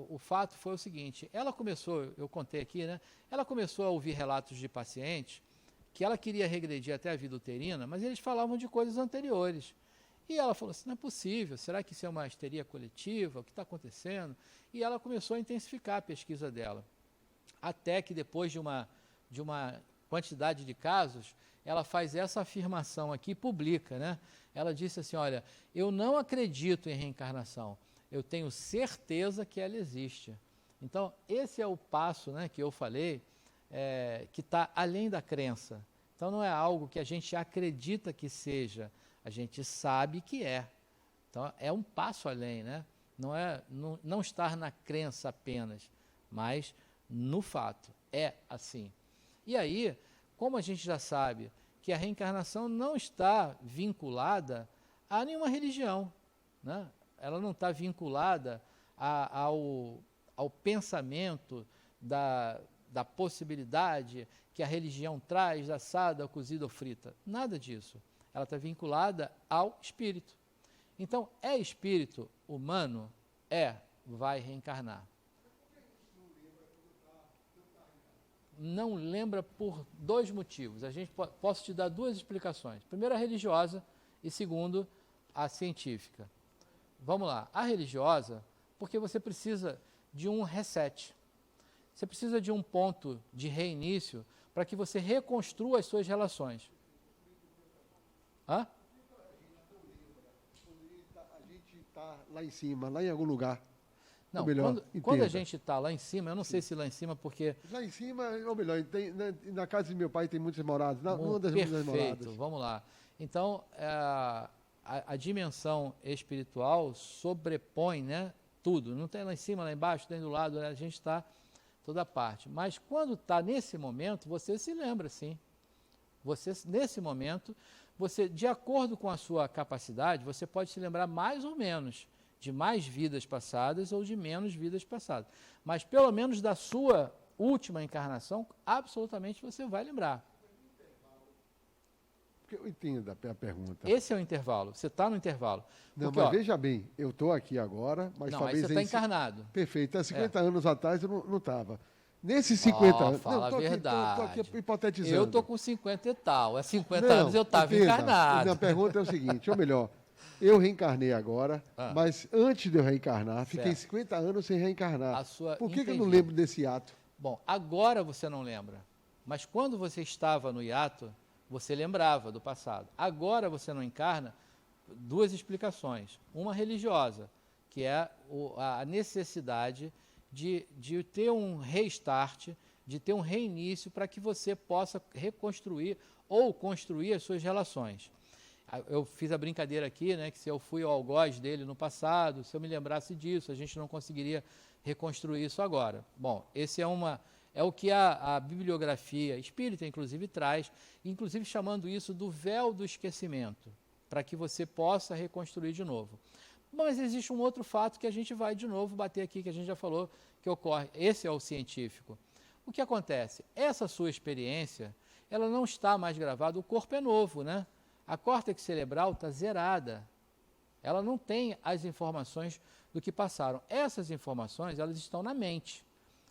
o fato foi o seguinte, ela começou, eu contei aqui, né, ela começou a ouvir relatos de pacientes que ela queria regredir até a vida uterina, mas eles falavam de coisas anteriores. E ela falou assim, não é possível, será que isso é uma histeria coletiva? O que está acontecendo? E ela começou a intensificar a pesquisa dela. Até que depois de uma quantidade de casos, ela faz essa afirmação aqui e publica, né? Ela disse assim, olha, eu não acredito em reencarnação, eu tenho certeza que ela existe. Então, esse é o passo, né, que eu falei, que está além da crença. Então, não é algo que a gente acredita que seja, a gente sabe que é. Então, é um passo além, né? Não estar na crença apenas, mas no fato. É assim. E aí, como a gente já sabe que a reencarnação não está vinculada a nenhuma religião, né? Ela não está vinculada ao pensamento da possibilidade que a religião traz, assada, cozida ou frita. Nada disso. Ela está vinculada ao espírito. Então, é espírito humano? Vai reencarnar. Não lembra por 2 motivos. Posso te dar 2 explicações. Primeiro, a religiosa e segundo, a científica. Vamos lá. A religiosa, porque você precisa de um reset. Você precisa de um ponto de reinício para que você reconstrua as suas relações. Hã? A gente está lá em cima, lá em algum lugar. Não, ou melhor, quando a gente está lá em cima, eu não sei se lá em cima, porque... Lá em cima, ou melhor, na casa de meu pai tem muitas moradas. Uma das muitas moradas. Perfeito, vamos lá. Então, a dimensão espiritual sobrepõe, né, tudo. Não tem lá em cima, lá embaixo, tem do lado, né, a gente está toda parte. Mas quando está nesse momento, você se lembra, sim. Nesse momento, de acordo com a sua capacidade, você pode se lembrar mais ou menos de mais vidas passadas ou de menos vidas passadas. Mas, pelo menos, da sua última encarnação, absolutamente você vai lembrar. Porque eu entendo a pergunta. Esse é o intervalo. Você está no intervalo. Não, porque, mas veja bem, eu estou aqui agora, mas não, talvez... Aí você está encarnado. Perfeito. Há 50 anos atrás eu não estava. Nesses 50 anos... Fala a verdade. Estou aqui hipotetizando. Eu estou com 50 e tal. Há 50 anos eu estava encarnado. A pergunta é o seguinte, ou melhor, eu reencarnei agora, mas antes de eu reencarnar, fiquei 50 anos sem reencarnar. Por que eu não lembro desse ato? Bom, agora você não lembra. Mas quando você estava no hiato, você lembrava do passado. Agora você não encarna, 2 explicações. Uma religiosa, que é a necessidade de ter um restart, de ter um reinício para que você possa reconstruir ou construir as suas relações. Eu fiz a brincadeira aqui, né, que se eu fui ao algoz dele no passado, se eu me lembrasse disso, a gente não conseguiria reconstruir isso agora. Bom, esse é o que a bibliografia espírita, inclusive, traz, inclusive chamando isso do véu do esquecimento, para que você possa reconstruir de novo. Mas existe um outro fato que a gente vai de novo bater aqui, que a gente já falou que ocorre. Esse é o científico. O que acontece? Essa sua experiência, ela não está mais gravada, o corpo é novo, né? A córtex cerebral está zerada. Ela não tem as informações do que passaram. Essas informações, elas estão na mente.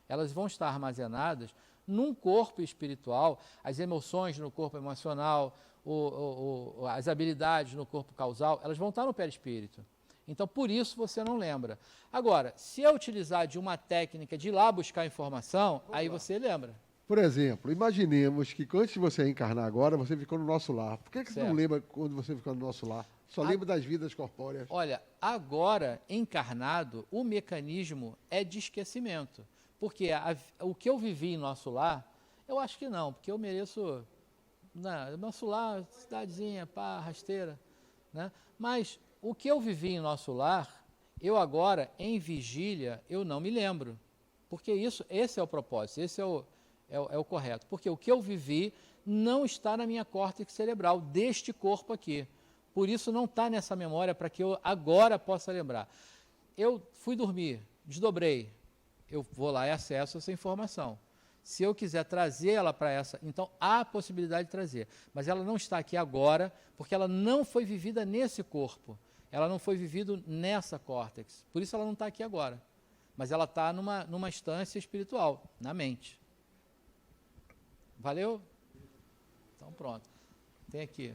elas vão estar armazenadas num corpo espiritual, as emoções no corpo emocional, as habilidades no corpo causal, elas vão estar no perispírito. Então, por isso você não lembra. Agora, se eu utilizar de uma técnica de ir lá buscar informação, aí você lembra. Por exemplo, imaginemos que antes de você encarnar agora, você ficou no nosso lar. Por que você não lembra quando você ficou no nosso lar? Só lembra das vidas corpóreas. Olha, agora, encarnado, o mecanismo é de esquecimento. Porque o que eu vivi em nosso lar, eu acho que não, porque eu mereço... nosso lar, cidadezinha, pá, rasteira, né? Mas o que eu vivi em nosso lar, eu agora, em vigília, eu não me lembro. Porque esse é o propósito, esse é o correto. Porque o que eu vivi não está na minha córtex cerebral, deste corpo aqui. Por isso não está nessa memória para que eu agora possa lembrar. Eu fui dormir, desdobrei, eu vou lá e acesso essa informação. Se eu quiser trazer ela para essa, então há a possibilidade de trazer. Mas ela não está aqui agora, porque ela não foi vivida nesse corpo. Ela não foi vivida nessa córtex. Por isso ela não está aqui agora. Mas ela está numa instância espiritual, na mente. Valeu? Então pronto. Tem aqui.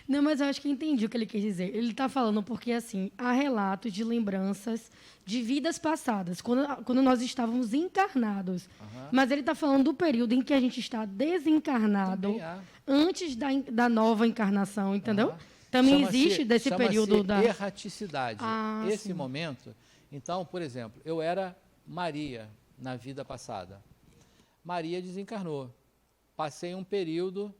Não, mas eu acho que entendi o que ele quis dizer. Ele está falando porque, assim, há relatos de lembranças de vidas passadas, quando nós estávamos encarnados. Uhum. Mas ele está falando do período em que a gente está desencarnado, antes da nova encarnação, entendeu? Uhum. Também existe desse período da... erraticidade. Esse sim. momento. Então, por exemplo, eu era Maria na vida passada. Maria desencarnou. Passei um período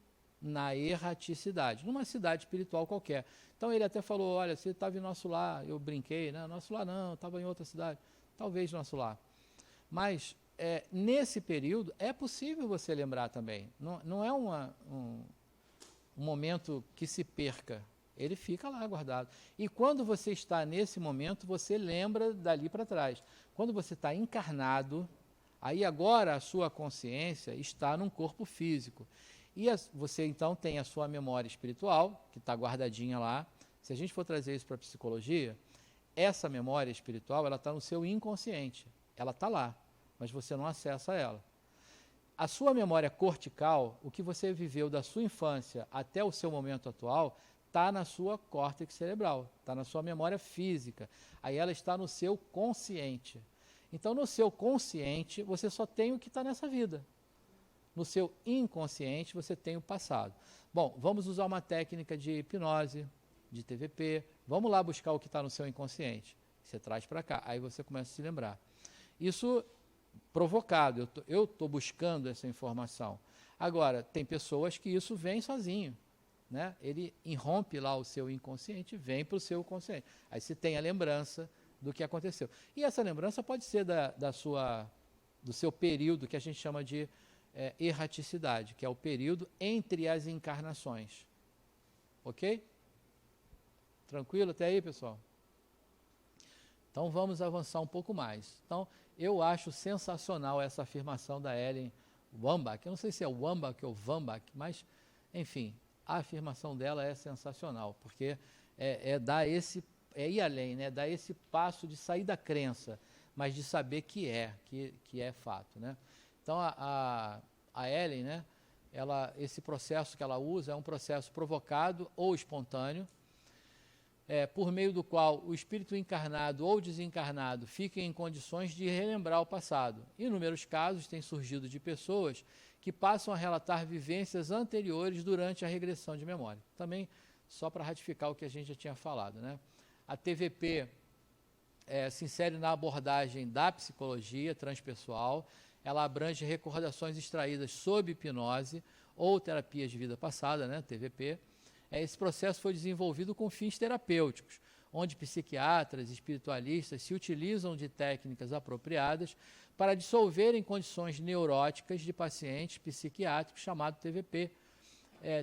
na erraticidade, numa cidade espiritual qualquer. Então ele até falou, olha, você estava em nosso lar, eu brinquei, né? Nosso lar não, estava em outra cidade, talvez nosso lar. Mas nesse período é possível você lembrar também, não é um momento que se perca, ele fica lá guardado. E quando você está nesse momento, você lembra dali para trás. Quando você está encarnado, aí agora a sua consciência está num corpo físico. E você, então, tem a sua memória espiritual, que está guardadinha lá. Se a gente for trazer isso para a psicologia, essa memória espiritual, ela está no seu inconsciente. Ela está lá, mas você não acessa ela. A sua memória cortical, o que você viveu da sua infância até o seu momento atual, está na sua córtex cerebral, está na sua memória física. Aí ela está no seu consciente. Então, no seu consciente, você só tem o que está nessa vida. No seu inconsciente, você tem o passado. Bom, vamos usar uma técnica de hipnose, de TVP. Vamos lá buscar o que está no seu inconsciente. Você traz para cá, aí você começa a se lembrar. Isso provocado, eu estou buscando essa informação. Agora, tem pessoas que isso vem sozinho, né? Ele irrompe lá o seu inconsciente, vem para o seu consciente. Aí você tem a lembrança do que aconteceu. E essa lembrança pode ser do seu período, que a gente chama de erraticidade, que é o período entre as encarnações. Ok? Tranquilo até aí, pessoal? Então vamos avançar um pouco mais. Então, eu acho sensacional essa afirmação da Ellen Wambach. Eu não sei se é Wambach ou Wambach, mas, enfim, a afirmação dela é sensacional, porque é ir além, né? Dar esse passo de sair da crença, mas de saber que é fato, né? Então, a Ellen, né, esse processo que ela usa é um processo provocado ou espontâneo, por meio do qual o espírito encarnado ou desencarnado fica em condições de relembrar o passado. Inúmeros casos têm surgido de pessoas que passam a relatar vivências anteriores durante a regressão de memória. Também, só para ratificar o que a gente já tinha falado, né? A TVP se insere na abordagem da psicologia transpessoal. Ela abrange recordações extraídas sob hipnose ou terapias de vida passada, né, TVP. Esse processo foi desenvolvido com fins terapêuticos, onde psiquiatras e espiritualistas se utilizam de técnicas apropriadas para dissolverem condições neuróticas de pacientes psiquiátricos, chamado TVP,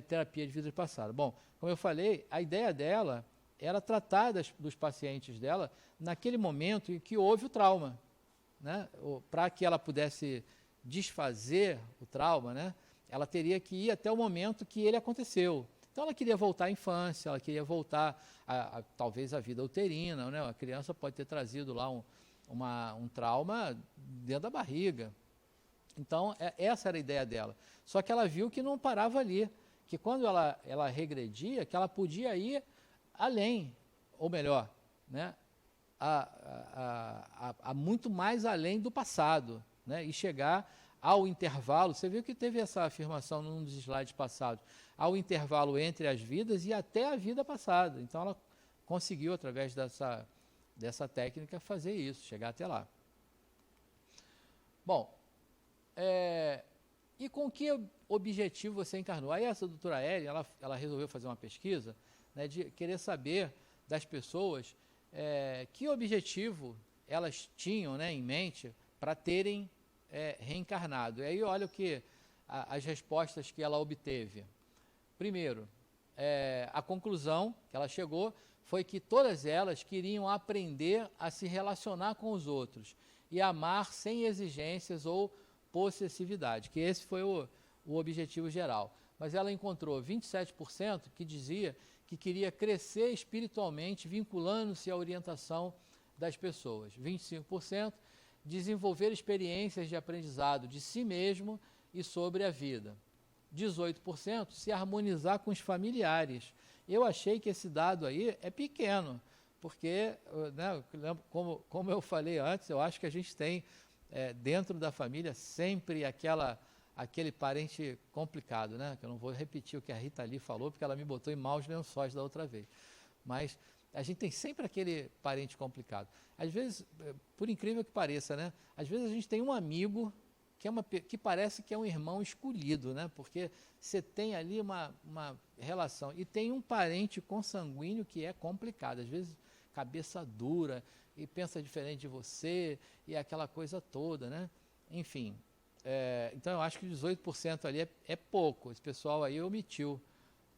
terapia de vida passada. Bom, como eu falei, a ideia dela era tratar dos pacientes dela naquele momento em que houve o trauma, né? Para que ela pudesse desfazer o trauma, né? Ela teria que ir até o momento que ele aconteceu. Então ela queria voltar à infância, ela queria voltar talvez à vida uterina, né? A criança pode ter trazido lá um trauma dentro da barriga. Então, essa era a ideia dela. Só que ela viu que não parava ali, que quando ela regredia, que ela podia ir além, ou melhor, né, a muito mais além do passado, né, e chegar ao intervalo. Você viu que teve essa afirmação num dos slides passados, ao intervalo entre as vidas e até a vida passada. Então, ela conseguiu, através dessa técnica, fazer isso, chegar até lá. Bom, e com que objetivo você encarnou? Aí essa doutora Ellen, ela resolveu fazer uma pesquisa, né, de querer saber das pessoas que objetivo elas tinham, né, em mente para terem reencarnado. E aí olha as respostas que ela obteve. Primeiro, a conclusão que ela chegou foi que todas elas queriam aprender a se relacionar com os outros e amar sem exigências ou possessividade, que esse foi o objetivo geral. Mas ela encontrou 27% que dizia que queria crescer espiritualmente, vinculando-se à orientação das pessoas. 25% desenvolver experiências de aprendizado de si mesmo e sobre a vida. 18% se harmonizar com os familiares. Eu achei que esse dado aí é pequeno, porque, né, como eu falei antes, eu acho que a gente tem dentro da família sempre aquele parente complicado, né? Que eu não vou repetir o que a Rita Lee falou, porque ela me botou em maus lençóis da outra vez. Mas a gente tem sempre aquele parente complicado. Às vezes, por incrível que pareça, né? Às vezes a gente tem um amigo que parece que é um irmão escolhido, né? Porque você tem ali uma relação. E tem um parente consanguíneo que é complicado. Às vezes, cabeça dura, e pensa diferente de você, e aquela coisa toda, né? Enfim, então eu acho que 18% ali é pouco. Esse pessoal aí omitiu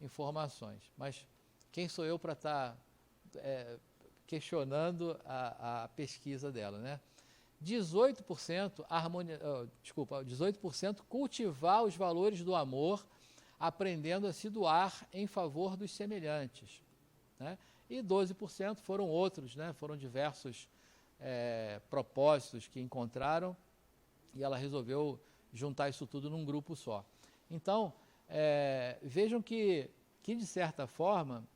informações. Mas quem sou eu para estar questionando a pesquisa dela, né? 18% 18% cultivar os valores do amor, aprendendo a se doar em favor dos semelhantes, né? E 12% foram outros, né? Foram diversos propósitos que encontraram e ela resolveu juntar isso tudo num grupo só. Então, vejam que de certa forma,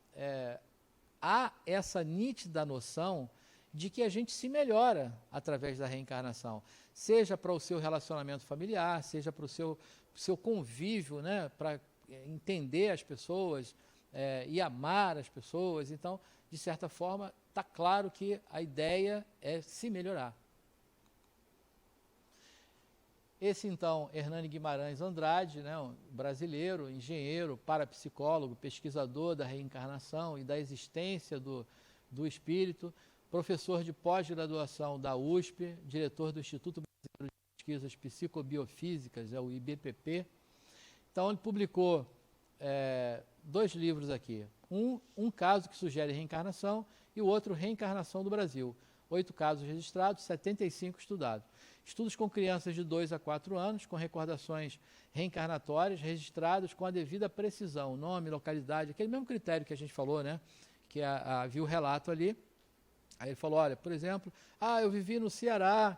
há essa nítida noção de que a gente se melhora através da reencarnação, seja para o seu relacionamento familiar, seja para o seu convívio, né? Para entender as pessoas, e amar as pessoas. Então, de certa forma, está claro que a ideia é se melhorar. Esse, então, Hernani Guimarães Andrade, né, um brasileiro, engenheiro, parapsicólogo, pesquisador da reencarnação e da existência do espírito, professor de pós-graduação da USP, diretor do Instituto Brasileiro de Pesquisas Psicobiofísicas, o IBPP. Então, ele publicou 2 livros aqui. Um caso que sugere reencarnação e o outro, Reencarnação do Brasil. 8 casos registrados, 75 estudados. Estudos com crianças de 2 a 4 anos, com recordações reencarnatórias, registrados com a devida precisão, nome, localidade, aquele mesmo critério que a gente falou, né? Que havia o relato ali. Aí ele falou, olha, por exemplo, eu vivi no Ceará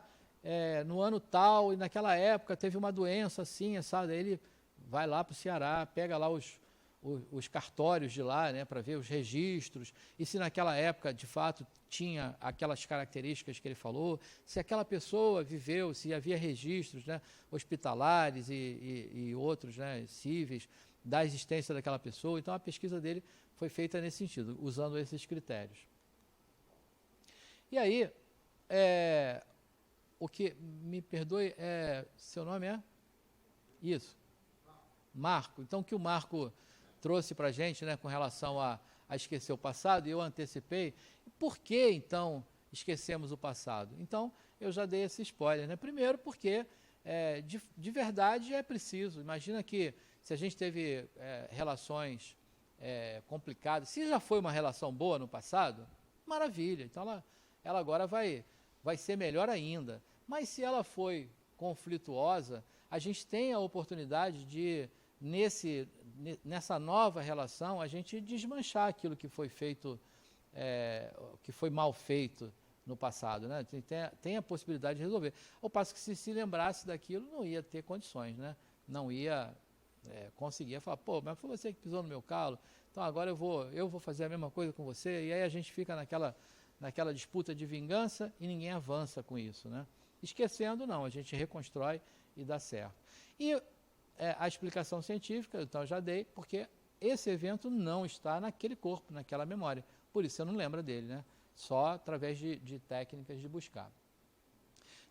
no ano tal, e naquela época teve uma doença assim, sabe? Aí ele vai lá para o Ceará, pega lá os cartórios de lá, né, para ver os registros, e se naquela época, de fato, tinha aquelas características que ele falou, se aquela pessoa viveu, se havia registros, né, hospitalares e outros, né, cíveis, da existência daquela pessoa. Então, a pesquisa dele foi feita nesse sentido, usando esses critérios. E aí, o que, me perdoe, seu nome é? Isso. Marco. Então, o que o Marco trouxe para a gente, né, com relação a esquecer o passado, e eu antecipei. Por que, então, esquecemos o passado? Então, eu já dei esse spoiler, né? Primeiro, porque, de verdade, é preciso. Imagina que, se a gente teve relações complicadas, se já foi uma relação boa no passado, maravilha. Então, ela agora vai ser melhor ainda. Mas, se ela foi conflituosa, a gente tem a oportunidade de, nessa nova relação, a gente desmanchar aquilo que foi feito, que foi mal feito no passado, né? Tem a possibilidade de resolver. Ao passo que se lembrasse daquilo, não ia ter condições, né? Não ia conseguir falar, pô, mas foi você que pisou no meu calo, então agora eu vou fazer a mesma coisa com você, e aí a gente fica naquela disputa de vingança e ninguém avança com isso, né? Esquecendo, não, a gente reconstrói e dá certo. E a explicação científica, então, eu já dei, porque esse evento não está naquele corpo, naquela memória. Por isso você não lembra dele, né? Só através de técnicas de buscar.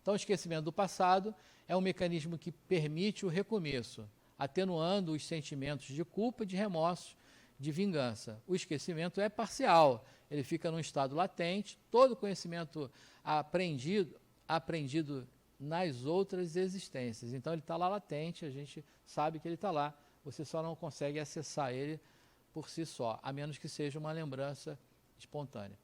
Então, o esquecimento do passado é um mecanismo que permite o recomeço, atenuando os sentimentos de culpa e de remorso, de vingança. O esquecimento é parcial, ele fica num estado latente, todo conhecimento aprendido nas outras existências. Então, ele está lá latente, a gente sabe que ele está lá, você só não consegue acessar ele por si só, a menos que seja uma lembrança espontânea.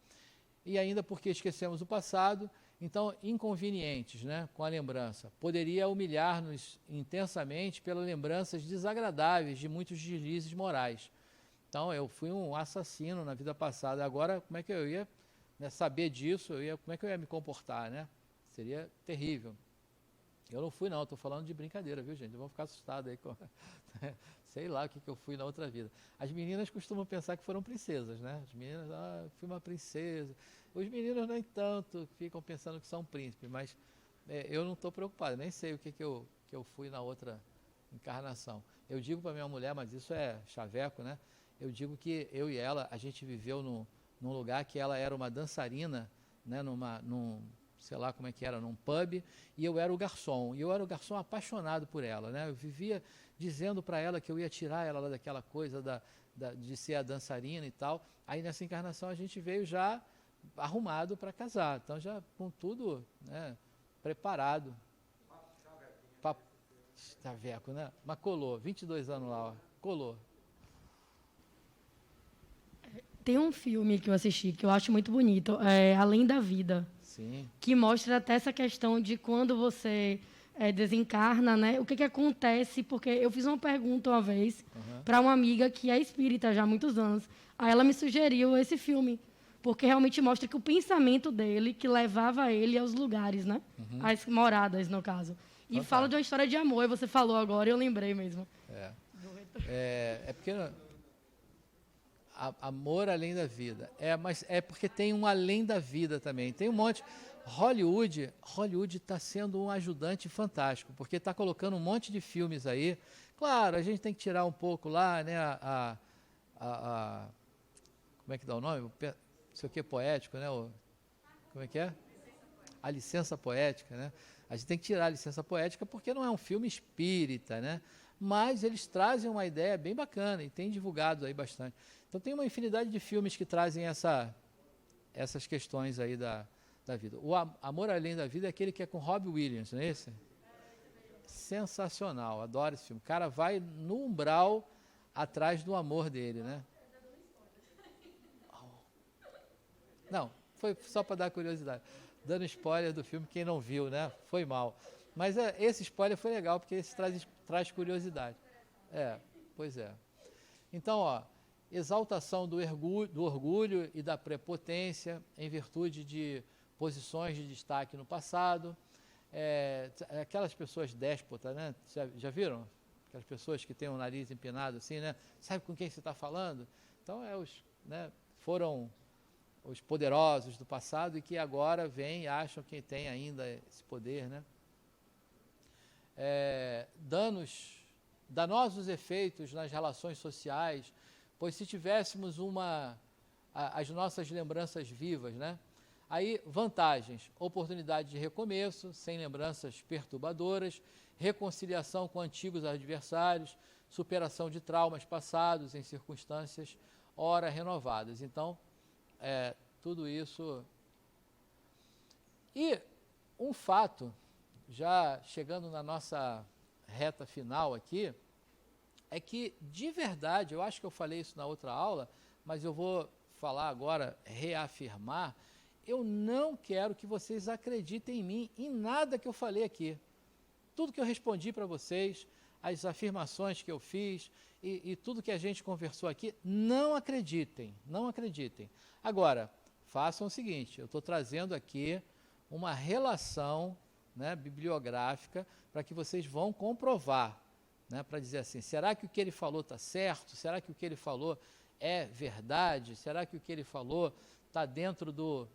E ainda porque esquecemos o passado, então, inconvenientes, né, com a lembrança. Poderia humilhar-nos intensamente pelas lembranças desagradáveis de muitos deslizes morais. Então, eu fui um assassino na vida passada, agora como é que eu ia, né, saber disso, como é que eu ia me comportar, né? Seria terrível. Eu não fui não, estou falando de brincadeira, viu, gente? Vão ficar assustados aí com... Sei lá o que eu fui na outra vida. As meninas costumam pensar que foram princesas, né? As meninas, fui uma princesa. Os meninos nem tanto ficam pensando que são príncipes, mas eu não estou preocupado, nem sei o que eu fui na outra encarnação. Eu digo para minha mulher, mas isso é chaveco, né? Eu digo que eu e ela, a gente viveu num lugar que ela era uma dançarina, né? Sei lá como é que era, num pub, e eu era o garçom. E eu era o garçom apaixonado por ela, né? Eu vivia dizendo para ela que eu ia tirar ela daquela coisa de ser a dançarina e tal. Aí nessa encarnação a gente veio já arrumado para casar, então já com tudo, né, preparado. Chaveco, né? Mas colou, 22 anos lá, ó, colou. Tem um filme que eu assisti que eu acho muito bonito, Além da Vida. Sim. Que mostra até essa questão de quando você desencarna, né? O que acontece, porque eu fiz uma pergunta uma vez para uma amiga que é espírita já há muitos anos. Aí ela me sugeriu esse filme, porque realmente mostra que o pensamento dele que levava ele aos lugares, né? Às moradas, no caso. E fala de uma história de amor, e você falou agora, e eu lembrei mesmo. Porque amor além da vida. Mas é porque tem um além da vida também. Tem um monte. Hollywood está sendo um ajudante fantástico, porque está colocando um monte de filmes aí. Claro, a gente tem que tirar um pouco lá, né? Como é que dá o nome? Isso aqui é poético, né? Como é que é? A licença poética, né? A gente tem que tirar a licença poética porque não é um filme espírita, né? Mas eles trazem uma ideia bem bacana e tem divulgado aí bastante. Então tem uma infinidade de filmes que trazem essas questões aí da vida. O Amor Além da Vida é aquele que é com Robbie Williams, não é esse? Sensacional, adoro esse filme. O cara vai no umbral atrás do amor dele, né? Não, foi só para dar curiosidade. Dando spoiler do filme, quem não viu, né? Foi mal. Mas esse spoiler foi legal, porque esse traz curiosidade. Pois é. Então, ó, exaltação do orgulho e da prepotência em virtude de posições de destaque no passado. Aquelas pessoas déspotas, né? Já viram? Aquelas pessoas que têm o nariz empinado assim, né? Sabe com quem você está falando? Então, foram os poderosos do passado e que agora vêm e acham que tem ainda esse poder, né? Danosos efeitos nas relações sociais, pois se tivéssemos as nossas lembranças vivas, né? Aí, vantagens, oportunidade de recomeço, sem lembranças perturbadoras, reconciliação com antigos adversários, superação de traumas passados em circunstâncias ora renovadas. Então, tudo isso. E um fato, já chegando na nossa reta final aqui, é que, de verdade, eu acho que eu falei isso na outra aula, mas eu vou falar agora, reafirmar, eu não quero que vocês acreditem em mim, em nada que eu falei aqui. Tudo que eu respondi para vocês, as afirmações que eu fiz e tudo que a gente conversou aqui, não acreditem, não acreditem. Agora, façam o seguinte, eu estou trazendo aqui uma relação, né, bibliográfica para que vocês vão comprovar, né, para dizer assim, será que o que ele falou está certo? Será que o que ele falou é verdade? Será que o que ele falou está dentro do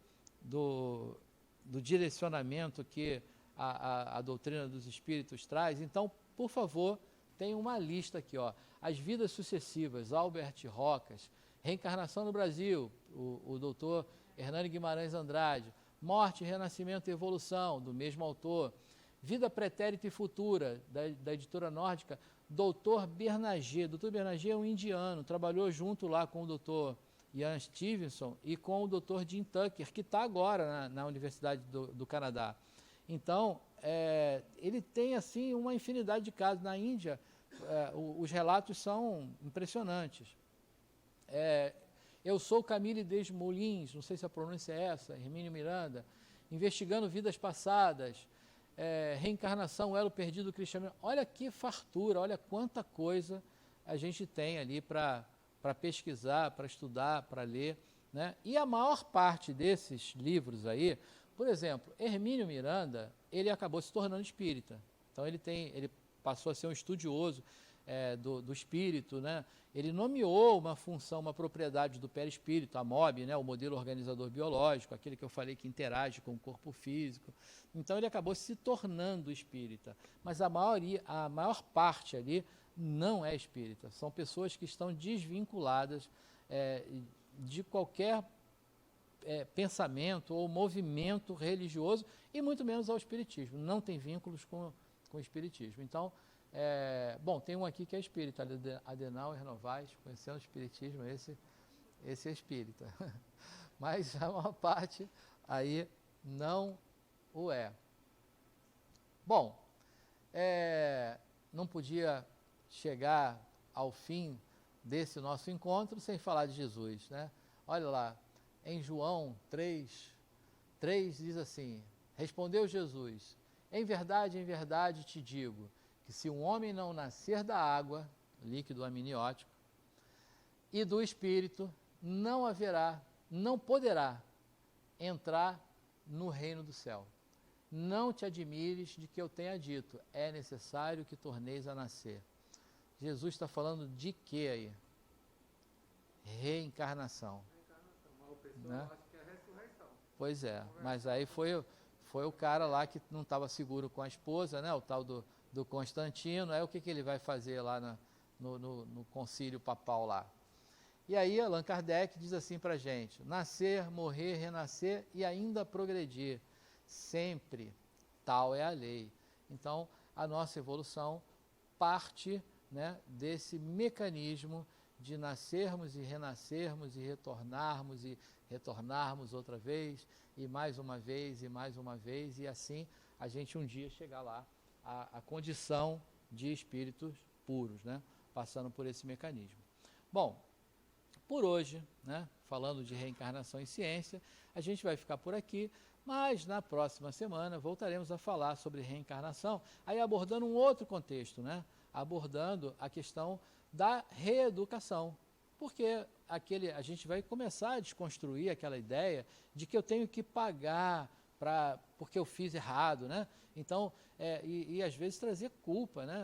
direcionamento que a doutrina dos espíritos traz? Então, por favor, tem uma lista aqui, ó, As Vidas Sucessivas, Albert Rocas, Reencarnação no Brasil, o doutor Hernani Guimarães Andrade, Morte, Renascimento e Evolução, do mesmo autor, Vida Pretérita e Futura, da editora nórdica, Dr. Bernager. Dr. Bernager é um indiano, trabalhou junto lá com o Dr. Ian Stevenson e com o Dr. Jim Tucker, que está agora na Universidade do Canadá. Então, ele tem assim uma infinidade de casos. Na Índia, os relatos são impressionantes. Eu sou Camille Desmoulins, não sei se a pronúncia é essa, Hermínio Miranda, investigando vidas passadas, reencarnação, elo perdido, cristianismo. Olha que fartura, olha quanta coisa a gente tem ali para pesquisar, para estudar, para ler, né? E a maior parte desses livros aí, por exemplo, Hermínio Miranda, ele acabou se tornando espírita. Então ele passou a ser um estudioso do espírito, né? Ele nomeou uma função, uma propriedade do perispírito, a MOB, né? O modelo organizador biológico, aquele que eu falei que interage com o corpo físico. Então ele acabou se tornando espírita. Mas a maior parte ali não é espírita. São pessoas que estão desvinculadas de qualquer pensamento ou movimento religioso e muito menos ao espiritismo. Não tem vínculos com o espiritismo. Então, bom, tem um aqui que é espírita, Adenauer Novaes, conhecendo o espiritismo, esse é espírita. Mas a maior parte aí não o é. Bom, não podia chegar ao fim desse nosso encontro sem falar de Jesus, né? Olha lá, em João 3 diz assim, respondeu Jesus, em verdade te digo, que se um homem não nascer da água, líquido amniótico, e do Espírito, não poderá entrar no reino do céu. Não te admires de que eu tenha dito, é necessário que torneis a nascer. Jesus está falando de quê aí? Reencarnação. Mas o pessoal Né? acha que é ressurreição. Pois é, mas aí foi o cara lá que não estava seguro com a esposa, né? O tal do Constantino. Aí o que ele vai fazer lá no concílio papal lá? E aí Allan Kardec diz assim para a gente, nascer, morrer, renascer e ainda progredir. Sempre tal é a lei. Então, a nossa evolução parte, né, desse mecanismo de nascermos e renascermos e retornarmos outra vez, e mais uma vez, e mais uma vez, e assim a gente um dia chegar lá, a condição de espíritos puros, né, passando por esse mecanismo. Bom, por hoje, né, falando de reencarnação e ciência, a gente vai ficar por aqui, mas na próxima semana voltaremos a falar sobre reencarnação, aí abordando um outro contexto, né, abordando a questão da reeducação, porque a gente vai começar a desconstruir aquela ideia de que eu tenho que pagar porque eu fiz errado, né? Então, e às vezes trazer culpa, né?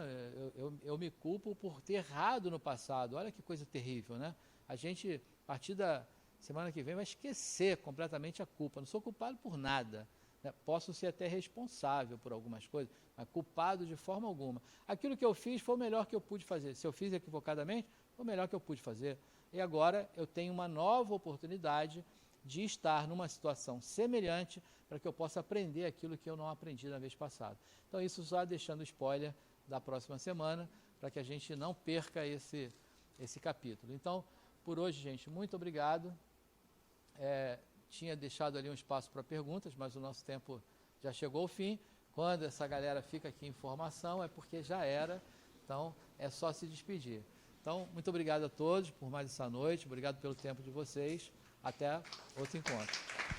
Eu me culpo por ter errado no passado, olha que coisa terrível, né? A gente, a partir da semana que vem, vai esquecer completamente a culpa, não sou culpado por nada, né? Posso ser até responsável por algumas coisas, mas culpado de forma alguma. Aquilo que eu fiz foi o melhor que eu pude fazer. Se eu fiz equivocadamente, foi o melhor que eu pude fazer. E agora eu tenho uma nova oportunidade de estar numa situação semelhante para que eu possa aprender aquilo que eu não aprendi na vez passada. Então, isso só deixando spoiler da próxima semana, para que a gente não perca esse capítulo. Então, por hoje, gente, muito obrigado. Tinha deixado ali um espaço para perguntas, mas o nosso tempo já chegou ao fim. Quando essa galera fica aqui em formação, é porque já era, então é só se despedir. Então, muito obrigado a todos por mais essa noite, obrigado pelo tempo de vocês, até outro encontro.